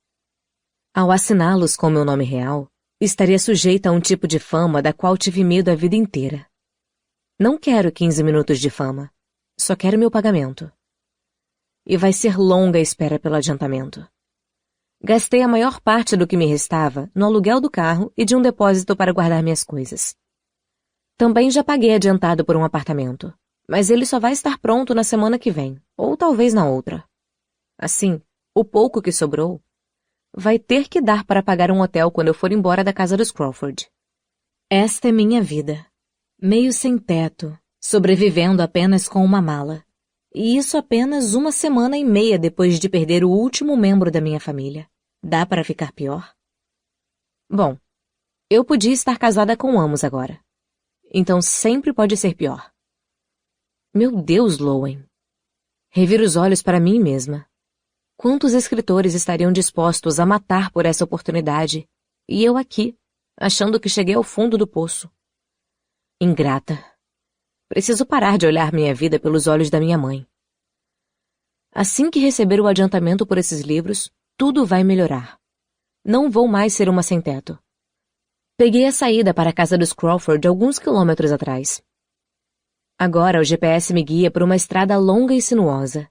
Ao assiná-los com meu nome real, estaria sujeita a um tipo de fama da qual tive medo a vida inteira. Não quero 15 minutos de fama, só quero meu pagamento. E vai ser longa a espera pelo adiantamento. Gastei a maior parte do que me restava no aluguel do carro e de um depósito para guardar minhas coisas. Também já paguei adiantado por um apartamento, mas ele só vai estar pronto na semana que vem, ou talvez na outra. Assim, o pouco que sobrou vai ter que dar para pagar um hotel quando eu for embora da casa dos Crawford. Esta é minha vida. Meio sem teto, sobrevivendo apenas com uma mala. E isso apenas 1 semana e meia depois de perder o último membro da minha família. Dá para ficar pior? Bom, eu podia estar casada com Amos agora. Então sempre pode ser pior. Meu Deus, Lowen. Reviro os olhos para mim mesma. Quantos escritores estariam dispostos a matar por essa oportunidade? E eu aqui, achando que cheguei ao fundo do poço. Ingrata. Preciso parar de olhar minha vida pelos olhos da minha mãe. Assim que receber o adiantamento por esses livros, tudo vai melhorar. Não vou mais ser uma sem-teto. Peguei a saída para a casa dos Crawford alguns quilômetros atrás. Agora o GPS me guia por uma estrada longa e sinuosa,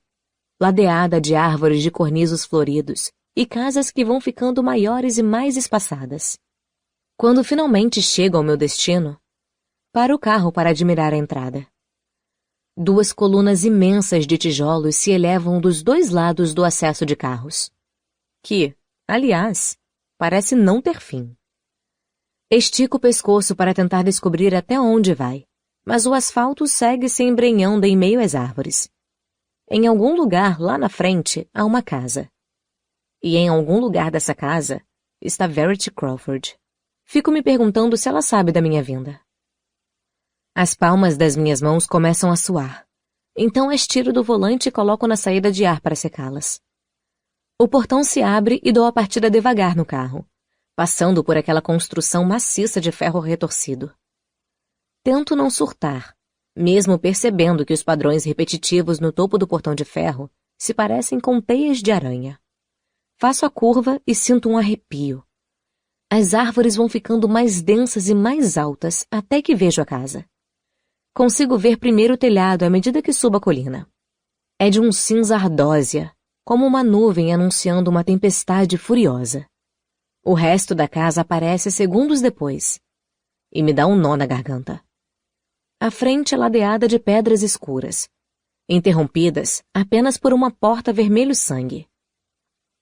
ladeada de árvores de cornizos floridos e casas que vão ficando maiores e mais espaçadas. Quando finalmente chego ao meu destino, paro o carro para admirar a entrada. 2 colunas imensas de tijolos se elevam dos 2 lados do acesso de carros, que, aliás, parece não ter fim. Estico o pescoço para tentar descobrir até onde vai, mas o asfalto segue se embrenhando em meio às árvores. Em algum lugar lá na frente há uma casa. E em algum lugar dessa casa está Verity Crawford. Fico me perguntando se ela sabe da minha vinda. As palmas das minhas mãos começam a suar. Então as tiro do volante e coloco na saída de ar para secá-las. O portão se abre e dou a partida devagar no carro, passando por aquela construção maciça de ferro retorcido. Tento não surtar, mesmo percebendo que os padrões repetitivos no topo do portão de ferro se parecem com teias de aranha. Faço a curva e sinto um arrepio. As árvores vão ficando mais densas e mais altas até que vejo a casa. Consigo ver primeiro o telhado à medida que subo a colina. É de um cinza ardósia, como uma nuvem anunciando uma tempestade furiosa. O resto da casa aparece segundos depois, e me dá um nó na garganta. A frente é ladeada de pedras escuras, interrompidas apenas por uma porta vermelho-sangue.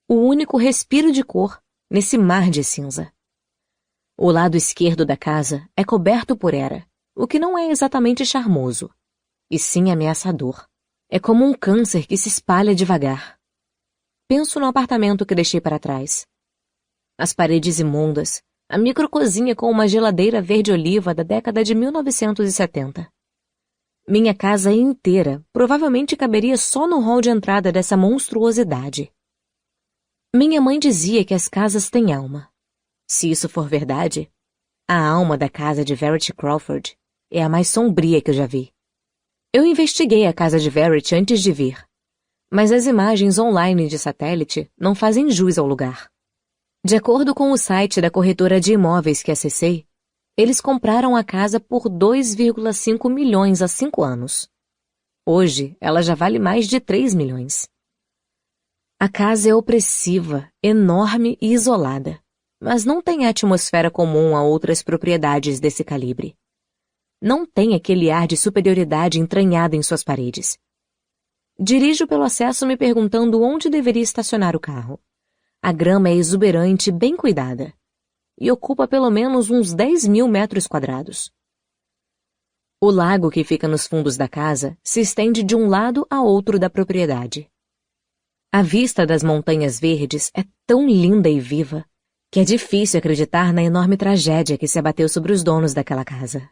O único respiro de cor nesse mar de cinza. O lado esquerdo da casa é coberto por era, o que não é exatamente charmoso, e sim ameaçador. É como um câncer que se espalha devagar. Penso no apartamento que deixei para trás. As paredes imundas, a microcozinha com uma geladeira verde-oliva da década de 1970. Minha casa inteira provavelmente caberia só no hall de entrada dessa monstruosidade. Minha mãe dizia que as casas têm alma. Se isso for verdade, a alma da casa de Verity Crawford é a mais sombria que eu já vi. Eu investiguei a casa de Verity antes de vir, mas as imagens online de satélite não fazem jus ao lugar. De acordo com o site da corretora de imóveis que acessei, eles compraram a casa por 2,5 milhões há 5 anos. Hoje, ela já vale mais de 3 milhões. A casa é opressiva, enorme e isolada, mas não tem a atmosfera comum a outras propriedades desse calibre. Não tem aquele ar de superioridade entranhado em suas paredes. Dirijo pelo acesso me perguntando onde deveria estacionar o carro. A grama é exuberante e bem cuidada, e ocupa pelo menos uns 10 mil metros quadrados. O lago que fica nos fundos da casa se estende de um lado a outro da propriedade. A vista das montanhas verdes é tão linda e viva que é difícil acreditar na enorme tragédia que se abateu sobre os donos daquela casa.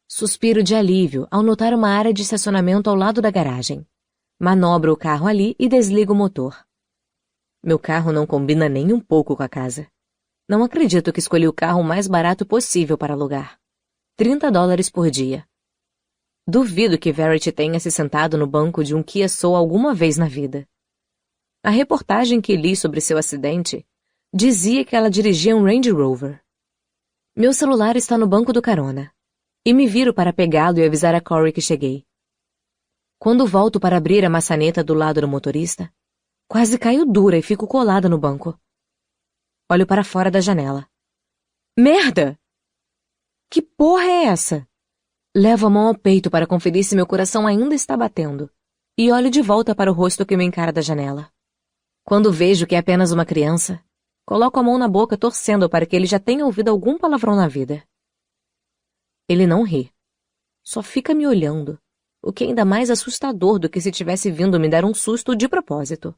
Suspiro de alívio ao notar uma área de estacionamento ao lado da garagem. Manobro o carro ali e desligo o motor. Meu carro não combina nem um pouco com a casa. Não acredito que escolhi o carro mais barato possível para alugar. $30 por dia. Duvido que Verity tenha se sentado no banco de um Kia Soul alguma vez na vida. A reportagem que li sobre seu acidente dizia que ela dirigia um Range Rover. Meu celular está no banco do carona, e me viro para pegá-lo e avisar a Corey que cheguei. Quando volto para abrir a maçaneta do lado do motorista, quase caio dura e fico colada no banco. Olho para fora da janela. Merda! Que porra é essa? Levo a mão ao peito para conferir se meu coração ainda está batendo, e olho de volta para o rosto que me encara da janela. Quando vejo que é apenas uma criança, coloco a mão na boca torcendo para que ele já tenha ouvido algum palavrão na vida. Ele não ri. Só fica me olhando, o que é ainda mais assustador do que se tivesse vindo me dar um susto de propósito.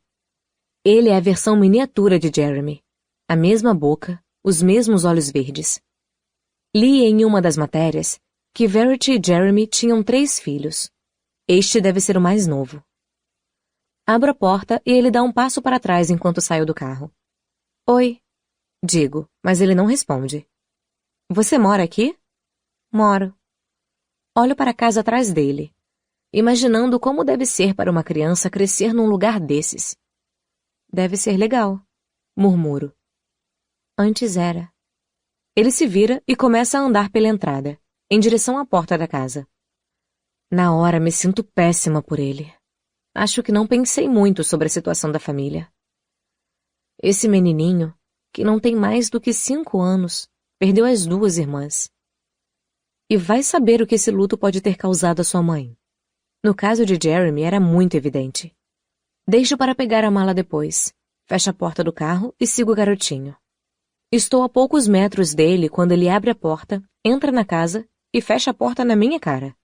Ele é a versão miniatura de Jeremy. A mesma boca, os mesmos olhos verdes. Li em uma das matérias que Verity e Jeremy tinham 3 filhos. Este deve ser o mais novo. Abro a porta e ele dá um passo para trás enquanto saio do carro. Oi, digo, mas ele não responde. Você mora aqui? Moro. Olho para a casa atrás dele, imaginando como deve ser para uma criança crescer num lugar desses. Deve ser legal, murmuro. Antes era. Ele se vira e começa a andar pela entrada, em direção à porta da casa. Na hora me sinto péssima por ele. Acho que não pensei muito sobre a situação da família. Esse menininho, que não tem mais do que 5 anos, perdeu as 2 irmãs. E vai saber o que esse luto pode ter causado à sua mãe. No caso de Jeremy era muito evidente. Deixo para pegar a mala depois, fecho a porta do carro e sigo o garotinho. Estou a poucos metros dele quando ele abre a porta, entra na casa e fecha a porta na minha cara.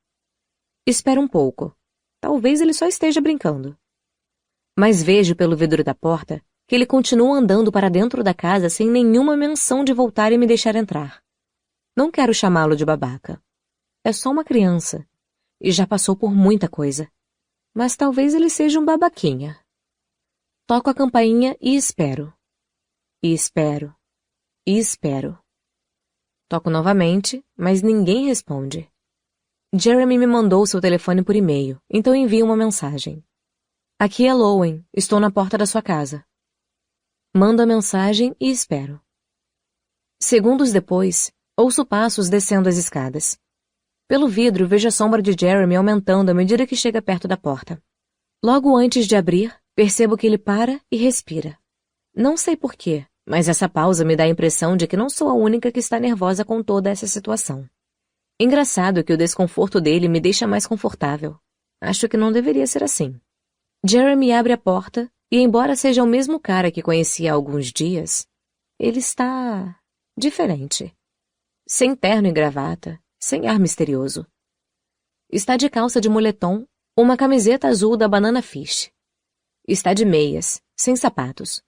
Espero um pouco. Talvez ele só esteja brincando. Mas vejo pelo vidro da porta que ele continua andando para dentro da casa sem nenhuma menção de voltar e me deixar entrar. Não quero chamá-lo de babaca. É só uma criança, e já passou por muita coisa. Mas talvez ele seja um babaquinha. Toco a campainha e espero. E espero. E espero. Toco novamente, mas ninguém responde. Jeremy me mandou seu telefone por e-mail, então envio uma mensagem. Aqui é Lowen, estou na porta da sua casa. Mando a mensagem e espero. Segundos depois, ouço passos descendo as escadas. Pelo vidro, vejo a sombra de Jeremy aumentando à medida que chega perto da porta. Logo antes de abrir, percebo que ele para e respira. Não sei porquê, mas essa pausa me dá a impressão de que não sou a única que está nervosa com toda essa situação. Engraçado que o desconforto dele me deixa mais confortável. Acho que não deveria ser assim. Jeremy abre a porta e, embora seja o mesmo cara que conhecia há alguns dias, ele está diferente. Sem terno e gravata, sem ar misterioso. Está de calça de moletom, uma camiseta azul da Banana Fish. Está de meias, sem sapatos.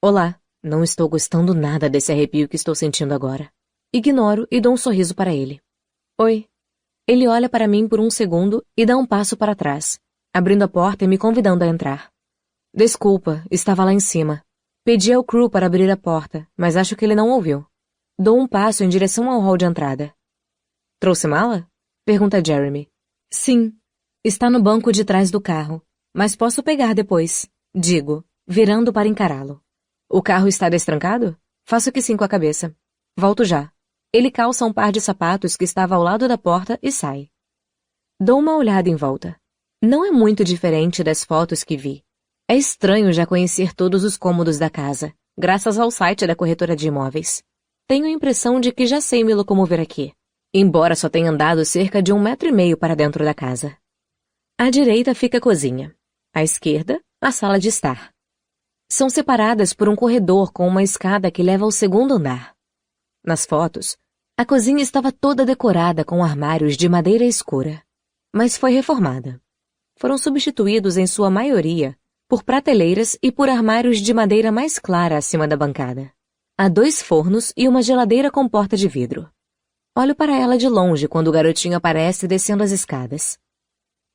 Olá, não estou gostando nada desse arrepio que estou sentindo agora. Ignoro e dou um sorriso para ele. Oi. Ele olha para mim por um segundo e dá um passo para trás, abrindo a porta e me convidando a entrar. Desculpa, estava lá em cima. Pedi ao Crew para abrir a porta, mas acho que ele não ouviu. Dou um passo em direção ao hall de entrada. Trouxe mala? Pergunta Jeremy. Sim. Está no banco de trás do carro, mas posso pegar depois, digo, virando para encará-lo. O carro está destrancado? Faço que sim com a cabeça. Volto já. Ele calça um par de sapatos que estava ao lado da porta e sai. Dou uma olhada em volta. Não é muito diferente das fotos que vi. É estranho já conhecer todos os cômodos da casa, graças ao site da corretora de imóveis. Tenho a impressão de que já sei me locomover aqui, embora só tenha andado cerca de 1,5 metros para dentro da casa. À direita fica a cozinha. À esquerda, a sala de estar. São separadas por um corredor com uma escada que leva ao segundo andar. Nas fotos, a cozinha estava toda decorada com armários de madeira escura, mas foi reformada. Foram substituídos, em sua maioria, por prateleiras e por armários de madeira mais clara acima da bancada. Há 2 fornos e uma geladeira com porta de vidro. Olho para ela de longe quando o garotinho aparece descendo as escadas.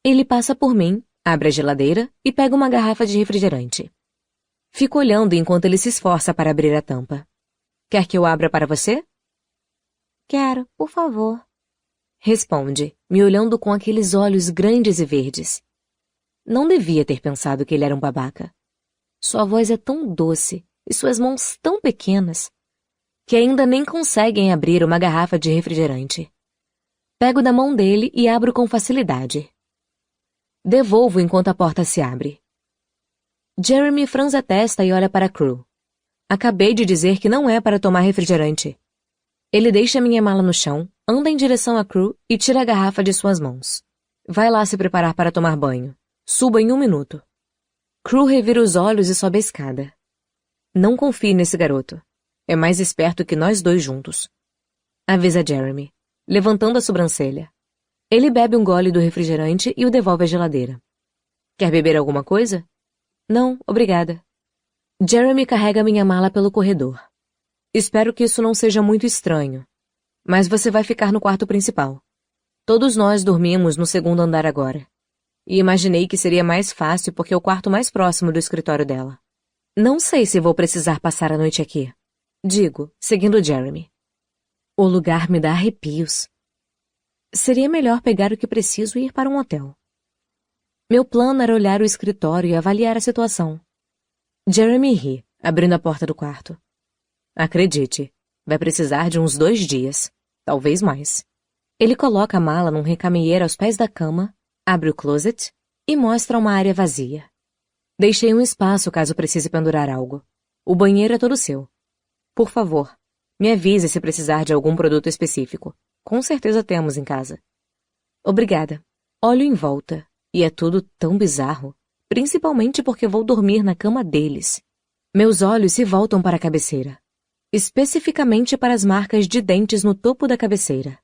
Ele passa por mim, abre a geladeira e pega uma garrafa de refrigerante. Fico olhando enquanto ele se esforça para abrir a tampa. Quer que eu abra para você? Quero, por favor. Responde, me olhando com aqueles olhos grandes e verdes. Não devia ter pensado que ele era um babaca. Sua voz é tão doce e suas mãos tão pequenas que ainda nem conseguem abrir uma garrafa de refrigerante. Pego da mão dele e abro com facilidade. Devolvo enquanto a porta se abre. Jeremy franze a testa e olha para a Crew. Acabei de dizer que não é para tomar refrigerante. Ele deixa minha mala no chão, anda em direção à Crew e tira a garrafa de suas mãos. Vai lá se preparar para tomar banho. Suba em 1 minuto. Crew revira os olhos e sobe a escada. Não confie nesse garoto. É mais esperto que nós 2 juntos. Avisa Jeremy, levantando a sobrancelha. Ele bebe um gole do refrigerante e o devolve à geladeira. Quer beber alguma coisa? Não, obrigada. Jeremy carrega minha mala pelo corredor. Espero que isso não seja muito estranho, mas você vai ficar no quarto principal. Todos nós dormimos no segundo andar agora. E imaginei que seria mais fácil porque é o quarto mais próximo do escritório dela. Não sei se vou precisar passar a noite aqui. Digo, seguindo Jeremy. O lugar me dá arrepios. Seria melhor pegar o que preciso e ir para um hotel. Meu plano era olhar o escritório e avaliar a situação. Jeremy ri, abrindo a porta do quarto. Acredite, vai precisar de uns 2 dias, talvez mais. Ele coloca a mala num recamieiro aos pés da cama, abre o closet e mostra uma área vazia. Deixei um espaço caso precise pendurar algo. O banheiro é todo seu. Por favor, me avise se precisar de algum produto específico. Com certeza temos em casa. Obrigada. Olho em volta, e é tudo tão bizarro, principalmente porque vou dormir na cama deles. Meus olhos se voltam para a cabeceira, especificamente para as marcas de dentes no topo da cabeceira.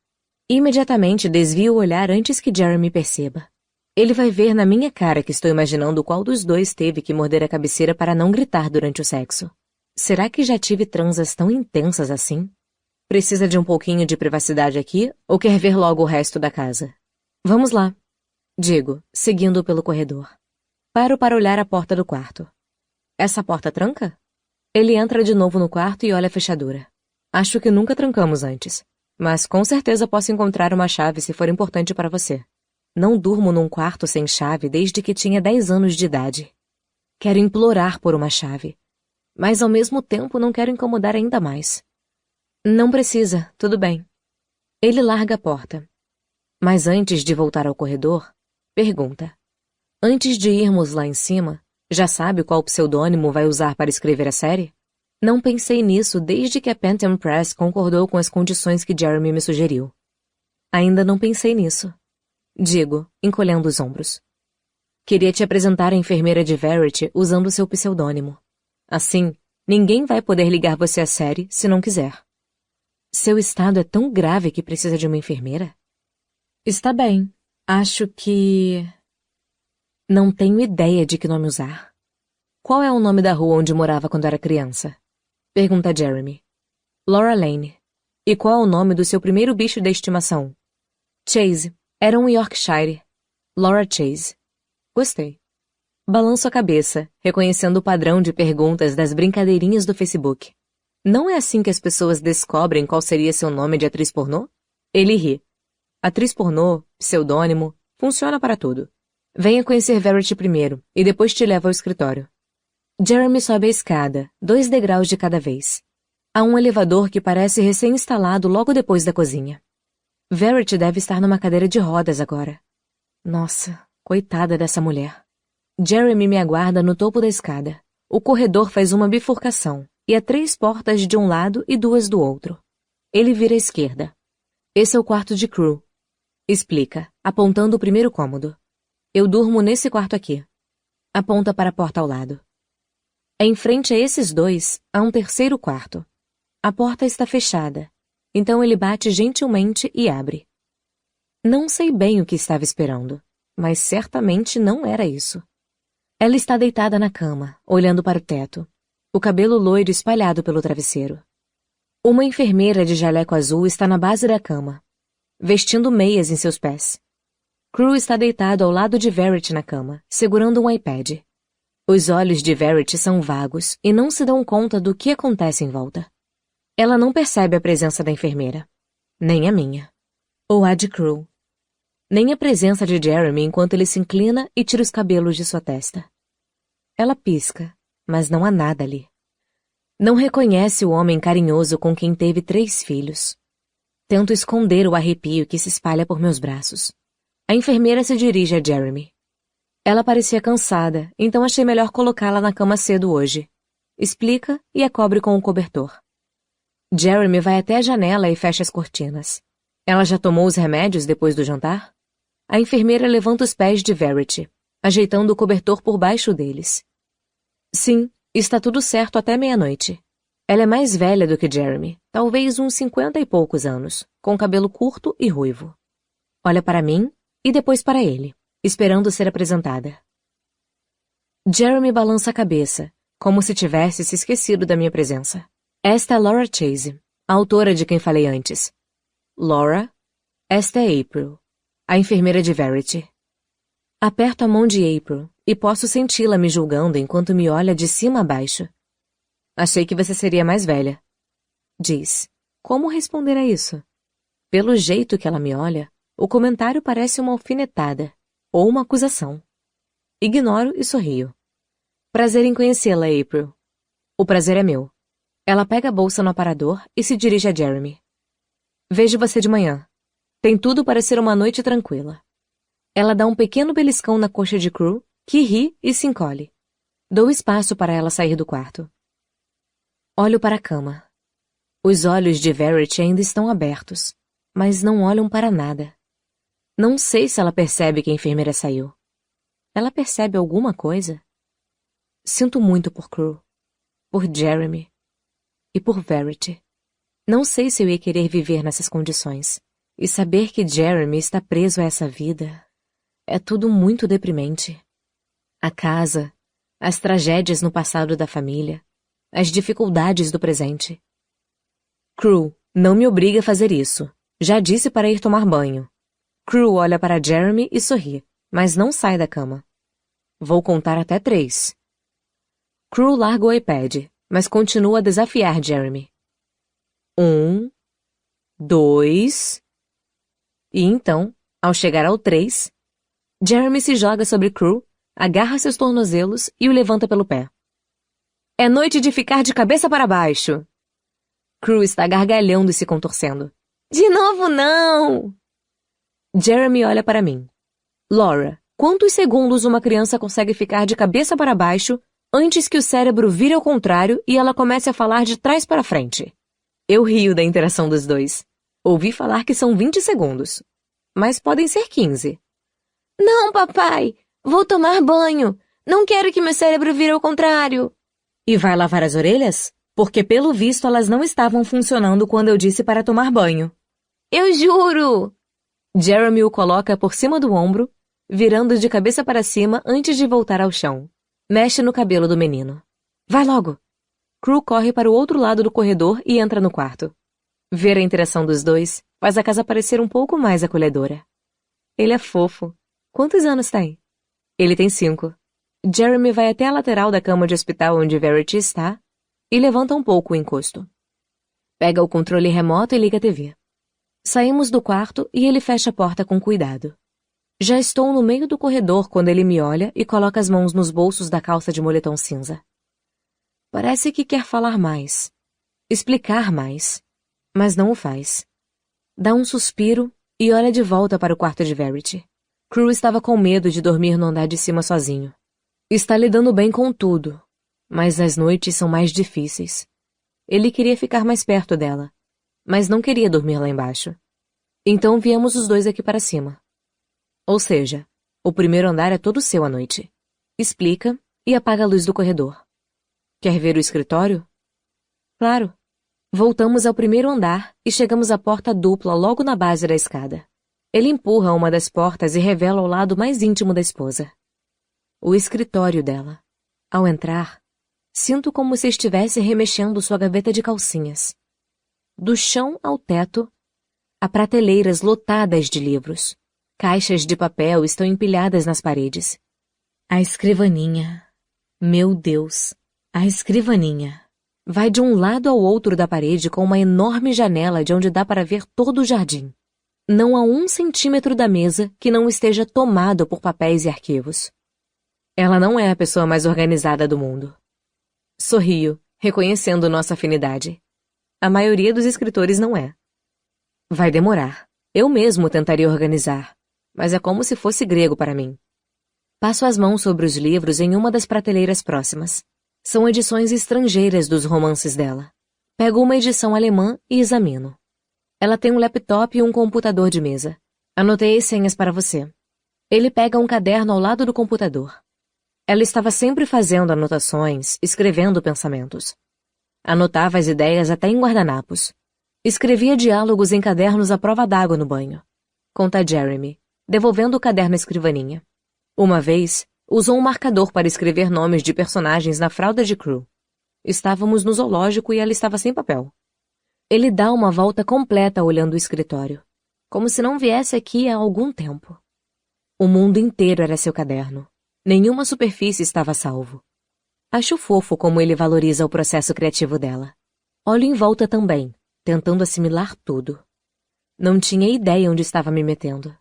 Imediatamente desvio o olhar antes que Jeremy perceba. Ele vai ver na minha cara que estou imaginando qual dos 2 teve que morder a cabeceira para não gritar durante o sexo. Será que já tive transas tão intensas assim? Precisa de um pouquinho de privacidade aqui ou quer ver logo o resto da casa? Vamos lá, digo, seguindo pelo corredor. Paro para olhar a porta do quarto. Essa porta tranca? Ele entra de novo no quarto e olha a fechadura. Acho que nunca trancamos antes. Mas com certeza posso encontrar uma chave se for importante para você. Não durmo num quarto sem chave desde que tinha 10 anos de idade. Quero implorar por uma chave, mas ao mesmo tempo não quero incomodar ainda mais. Não precisa, tudo bem. Ele larga a porta. Mas antes de voltar ao corredor, pergunta. Antes de irmos lá em cima, já sabe qual pseudônimo vai usar para escrever a série? Não pensei nisso desde que a Phantom Press concordou com as condições que Jeremy me sugeriu. Ainda não pensei nisso. Digo, encolhendo os ombros. Queria te apresentar a enfermeira de Verity usando seu pseudônimo. Assim, ninguém vai poder ligar você à série se não quiser. Seu estado é tão grave que precisa de uma enfermeira? Está bem. Acho que... Não tenho ideia de que nome usar. Qual é o nome da rua onde morava quando era criança? Pergunta Jeremy. Laura Lane. E qual é o nome do seu primeiro bicho de estimação? Chase. Era um Yorkshire. Laura Chase. Gostei. Balanço a cabeça, reconhecendo o padrão de perguntas das brincadeirinhas do Facebook. Não é assim que as pessoas descobrem qual seria seu nome de atriz pornô? Ele ri. Atriz pornô, pseudônimo, funciona para tudo. Venha conhecer Verity primeiro, e depois te levo ao escritório. Jeremy sobe a escada, 2 degraus de cada vez. Há um elevador que parece recém-instalado logo depois da cozinha. Verity deve estar numa cadeira de rodas agora. Nossa, coitada dessa mulher. Jeremy me aguarda no topo da escada. O corredor faz uma bifurcação, e há 3 portas de um lado e 2 do outro. Ele vira à esquerda. Esse é o quarto de Crew. Explica, apontando o primeiro cômodo. Eu durmo nesse quarto aqui. Aponta para a porta ao lado. Em frente a esses 2, há um terceiro quarto. A porta está fechada, então ele bate gentilmente e abre. Não sei bem o que estava esperando, mas certamente não era isso. Ela está deitada na cama, olhando para o teto, o cabelo loiro espalhado pelo travesseiro. Uma enfermeira de jaleco azul está na base da cama, vestindo meias em seus pés. Crew está deitado ao lado de Verity na cama, segurando um iPad. Os olhos de Verity são vagos e não se dão conta do que acontece em volta. Ela não percebe a presença da enfermeira. Nem a minha. Ou a de Crew. Nem a presença de Jeremy enquanto ele se inclina e tira os cabelos de sua testa. Ela pisca, mas não há nada ali. Não reconhece o homem carinhoso com quem teve 3 filhos. Tento esconder o arrepio que se espalha por meus braços. A enfermeira se dirige a Jeremy. Ela parecia cansada, então achei melhor colocá-la na cama cedo hoje. Explica e a cobre com um cobertor. Jeremy vai até a janela e fecha as cortinas. Ela já tomou os remédios depois do jantar? A enfermeira levanta os pés de Verity, ajeitando o cobertor por baixo deles. Sim, está tudo certo até meia-noite. Ela é mais velha do que Jeremy, talvez uns 50 e poucos anos, com cabelo curto e ruivo. Olha para mim e depois para ele, esperando ser apresentada. Jeremy balança a cabeça, como se tivesse se esquecido da minha presença. Esta é Laura Chase, a autora de quem falei antes. Laura, esta é April, a enfermeira de Verity. Aperto a mão de April e posso senti-la me julgando enquanto me olha de cima a baixo. Achei que você seria mais velha. Diz. Como responder a isso? Pelo jeito que ela me olha, o comentário parece uma alfinetada, ou uma acusação. Ignoro e sorrio. Prazer em conhecê-la, April. O prazer é meu. Ela pega a bolsa no aparador e se dirige a Jeremy. Vejo você de manhã. Tem tudo para ser uma noite tranquila. Ela dá um pequeno beliscão na coxa de Crew, que ri e se encolhe. Dou espaço para ela sair do quarto. Olho para a cama. Os olhos de Verity ainda estão abertos, mas não olham para nada. Não sei se ela percebe que a enfermeira saiu. Ela percebe alguma coisa? Sinto muito por Crew, por Jeremy e por Verity. Não sei se eu ia querer viver nessas condições. E saber que Jeremy está preso a essa vida é tudo muito deprimente. A casa, as tragédias no passado da família, as dificuldades do presente. Crew, não me obrigue a fazer isso. Já disse para ir tomar banho. Crew olha para Jeremy e sorri, mas não sai da cama. Vou contar até 3. Crew larga o iPad, mas continua a desafiar Jeremy. 1, 2... E então, ao chegar ao 3, Jeremy se joga sobre Crew, agarra seus tornozelos e o levanta pelo pé. É noite de ficar de cabeça para baixo. Crew está gargalhando e se contorcendo. De novo não! Jeremy olha para mim. Laura, quantos segundos uma criança consegue ficar de cabeça para baixo antes que o cérebro vire ao contrário e ela comece a falar de trás para frente? Eu rio da interação dos dois. Ouvi falar que são 20 segundos, mas podem ser 15. Não, papai! Vou tomar banho! Não quero que meu cérebro vire ao contrário! E vai lavar as orelhas? Porque pelo visto elas não estavam funcionando quando eu disse para tomar banho. Eu juro! Jeremy o coloca por cima do ombro, virando de cabeça para cima antes de voltar ao chão. Mexe no cabelo do menino. Vai logo! Crew corre para o outro lado do corredor e entra no quarto. Ver a interação dos dois faz a casa parecer um pouco mais acolhedora. Ele é fofo. Quantos anos tem? Ele tem 5. Jeremy vai até a lateral da cama de hospital onde Verity está e levanta um pouco o encosto. Pega o controle remoto e liga a TV. Saímos do quarto e ele fecha a porta com cuidado. Já estou no meio do corredor quando ele me olha e coloca as mãos nos bolsos da calça de moletom cinza. Parece que quer falar mais, explicar mais, mas não o faz. Dá um suspiro e olha de volta para o quarto de Verity. Crew estava com medo de dormir no andar de cima sozinho. Está lidando bem com tudo, mas as noites são mais difíceis. Ele queria ficar mais perto dela, mas não queria dormir lá embaixo. Então viemos os dois aqui para cima. Ou seja, o primeiro andar é todo seu à noite. Explica e apaga a luz do corredor. Quer ver o escritório? Claro. Voltamos ao primeiro andar e chegamos à porta dupla logo na base da escada. Ele empurra uma das portas e revela o lado mais íntimo da esposa. O escritório dela. Ao entrar, sinto como se estivesse remexendo sua gaveta de calcinhas. Do chão ao teto, há prateleiras lotadas de livros. Caixas de papel estão empilhadas nas paredes. A escrivaninha. Meu Deus, a escrivaninha. Vai de um lado ao outro da parede com uma enorme janela de onde dá para ver todo o jardim. Não há 1 centímetro da mesa que não esteja tomado por papéis e arquivos. Ela não é a pessoa mais organizada do mundo. Sorrio, reconhecendo nossa afinidade. A maioria dos escritores não é. Vai demorar. Eu mesmo tentaria organizar, mas é como se fosse grego para mim. Passo as mãos sobre os livros em uma das prateleiras próximas. São edições estrangeiras dos romances dela. Pego uma edição alemã e examino. Ela tem um laptop e um computador de mesa. Anotei as senhas para você. Ele pega um caderno ao lado do computador. Ela estava sempre fazendo anotações, escrevendo pensamentos. Anotava as ideias até em guardanapos. Escrevia diálogos em cadernos à prova d'água no banho. Conta Jeremy, devolvendo o caderno à escrivaninha. Uma vez, usou um marcador para escrever nomes de personagens na fralda de Crew. Estávamos no zoológico e ela estava sem papel. Ele dá uma volta completa olhando o escritório, como se não viesse aqui há algum tempo. O mundo inteiro era seu caderno. Nenhuma superfície estava a salvo. Acho fofo como ele valoriza o processo criativo dela. Olho em volta também, tentando assimilar tudo. Não tinha ideia onde estava me metendo.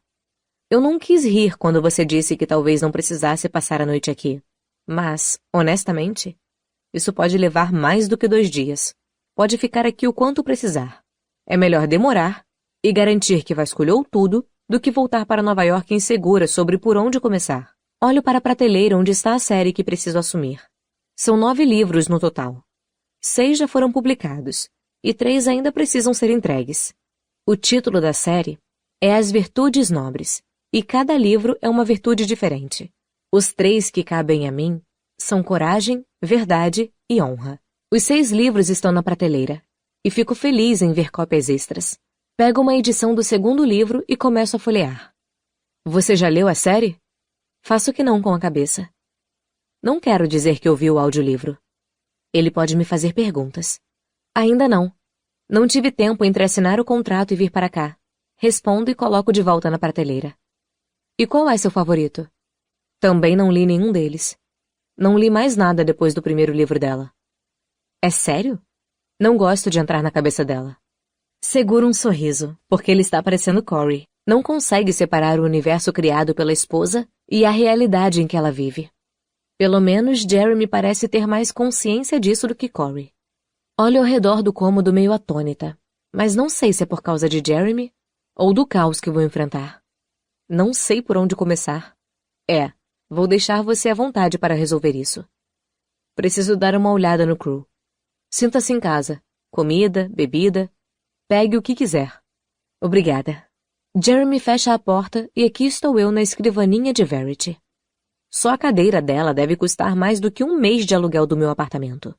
Eu não quis rir quando você disse que talvez não precisasse passar a noite aqui. Mas, honestamente, isso pode levar mais do que 2 dias. Pode ficar aqui o quanto precisar. É melhor demorar e garantir que vasculhou tudo do que voltar para Nova York insegura sobre por onde começar. Olho para a prateleira onde está a série que preciso assumir. São 9 livros no total. 6 já foram publicados e 3 ainda precisam ser entregues. O título da série é As Virtudes Nobres. E cada livro é uma virtude diferente. Os 3 que cabem a mim são coragem, verdade e honra. Os 6 livros estão na prateleira, e fico feliz em ver cópias extras. Pego uma edição do 2º livro e começo a folhear. Você já leu a série? Faço que não com a cabeça. Não quero dizer que ouvi o audiolivro. Ele pode me fazer perguntas. Ainda não. Não tive tempo entre assinar o contrato e vir para cá. Respondo e coloco de volta na prateleira. E qual é seu favorito? Também não li nenhum deles. Não li mais nada depois do primeiro livro dela. É sério? Não gosto de entrar na cabeça dela. Seguro um sorriso, porque ele está parecendo Corey. Não consegue separar o universo criado pela esposa e a realidade em que ela vive. Pelo menos Jeremy parece ter mais consciência disso do que Corey. Olho ao redor do cômodo meio atônita, mas não sei se é por causa de Jeremy ou do caos que vou enfrentar. Não sei por onde começar. Vou deixar você à vontade para resolver isso. Preciso dar uma olhada no Crew. Sinta-se em casa. Comida, bebida. Pegue o que quiser. Obrigada. Jeremy fecha a porta e aqui estou eu na escrivaninha de Verity. Só a cadeira dela deve custar mais do que 1 mês de aluguel do meu apartamento.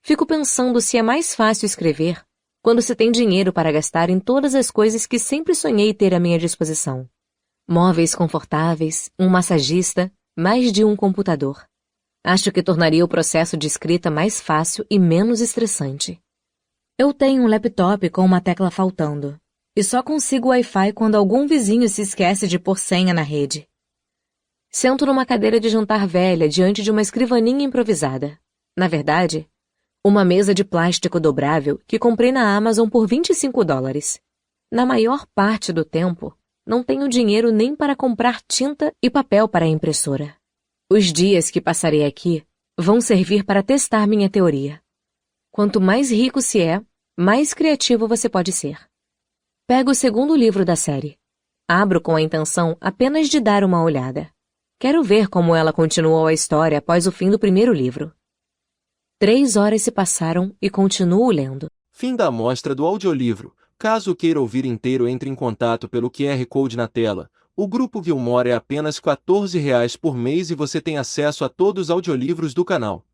Fico pensando se é mais fácil escrever quando se tem dinheiro para gastar em todas as coisas que sempre sonhei ter à minha disposição. Móveis confortáveis, um massagista, mais de um computador. Acho que tornaria o processo de escrita mais fácil e menos estressante. Eu tenho um laptop com uma tecla faltando, e só consigo Wi-Fi quando algum vizinho se esquece de pôr senha na rede. Sento numa cadeira de jantar velha diante de uma escrivaninha improvisada. Na verdade, uma mesa de plástico dobrável que comprei na Amazon por $25. Na maior parte do tempo, não tenho dinheiro nem para comprar tinta e papel para a impressora. Os dias que passarei aqui vão servir para testar minha teoria. Quanto mais rico se é, mais criativo você pode ser. Pego o segundo livro da série. Abro com a intenção apenas de dar uma olhada. Quero ver como ela continuou a história após o fim do primeiro livro. 3 horas se passaram e continuo lendo. Fim da amostra do audiolivro. Caso queira ouvir inteiro, entre em contato pelo QR Code na tela. O Grupo Gilmore é apenas R$ 14 por mês e você tem acesso a todos os audiolivros do canal.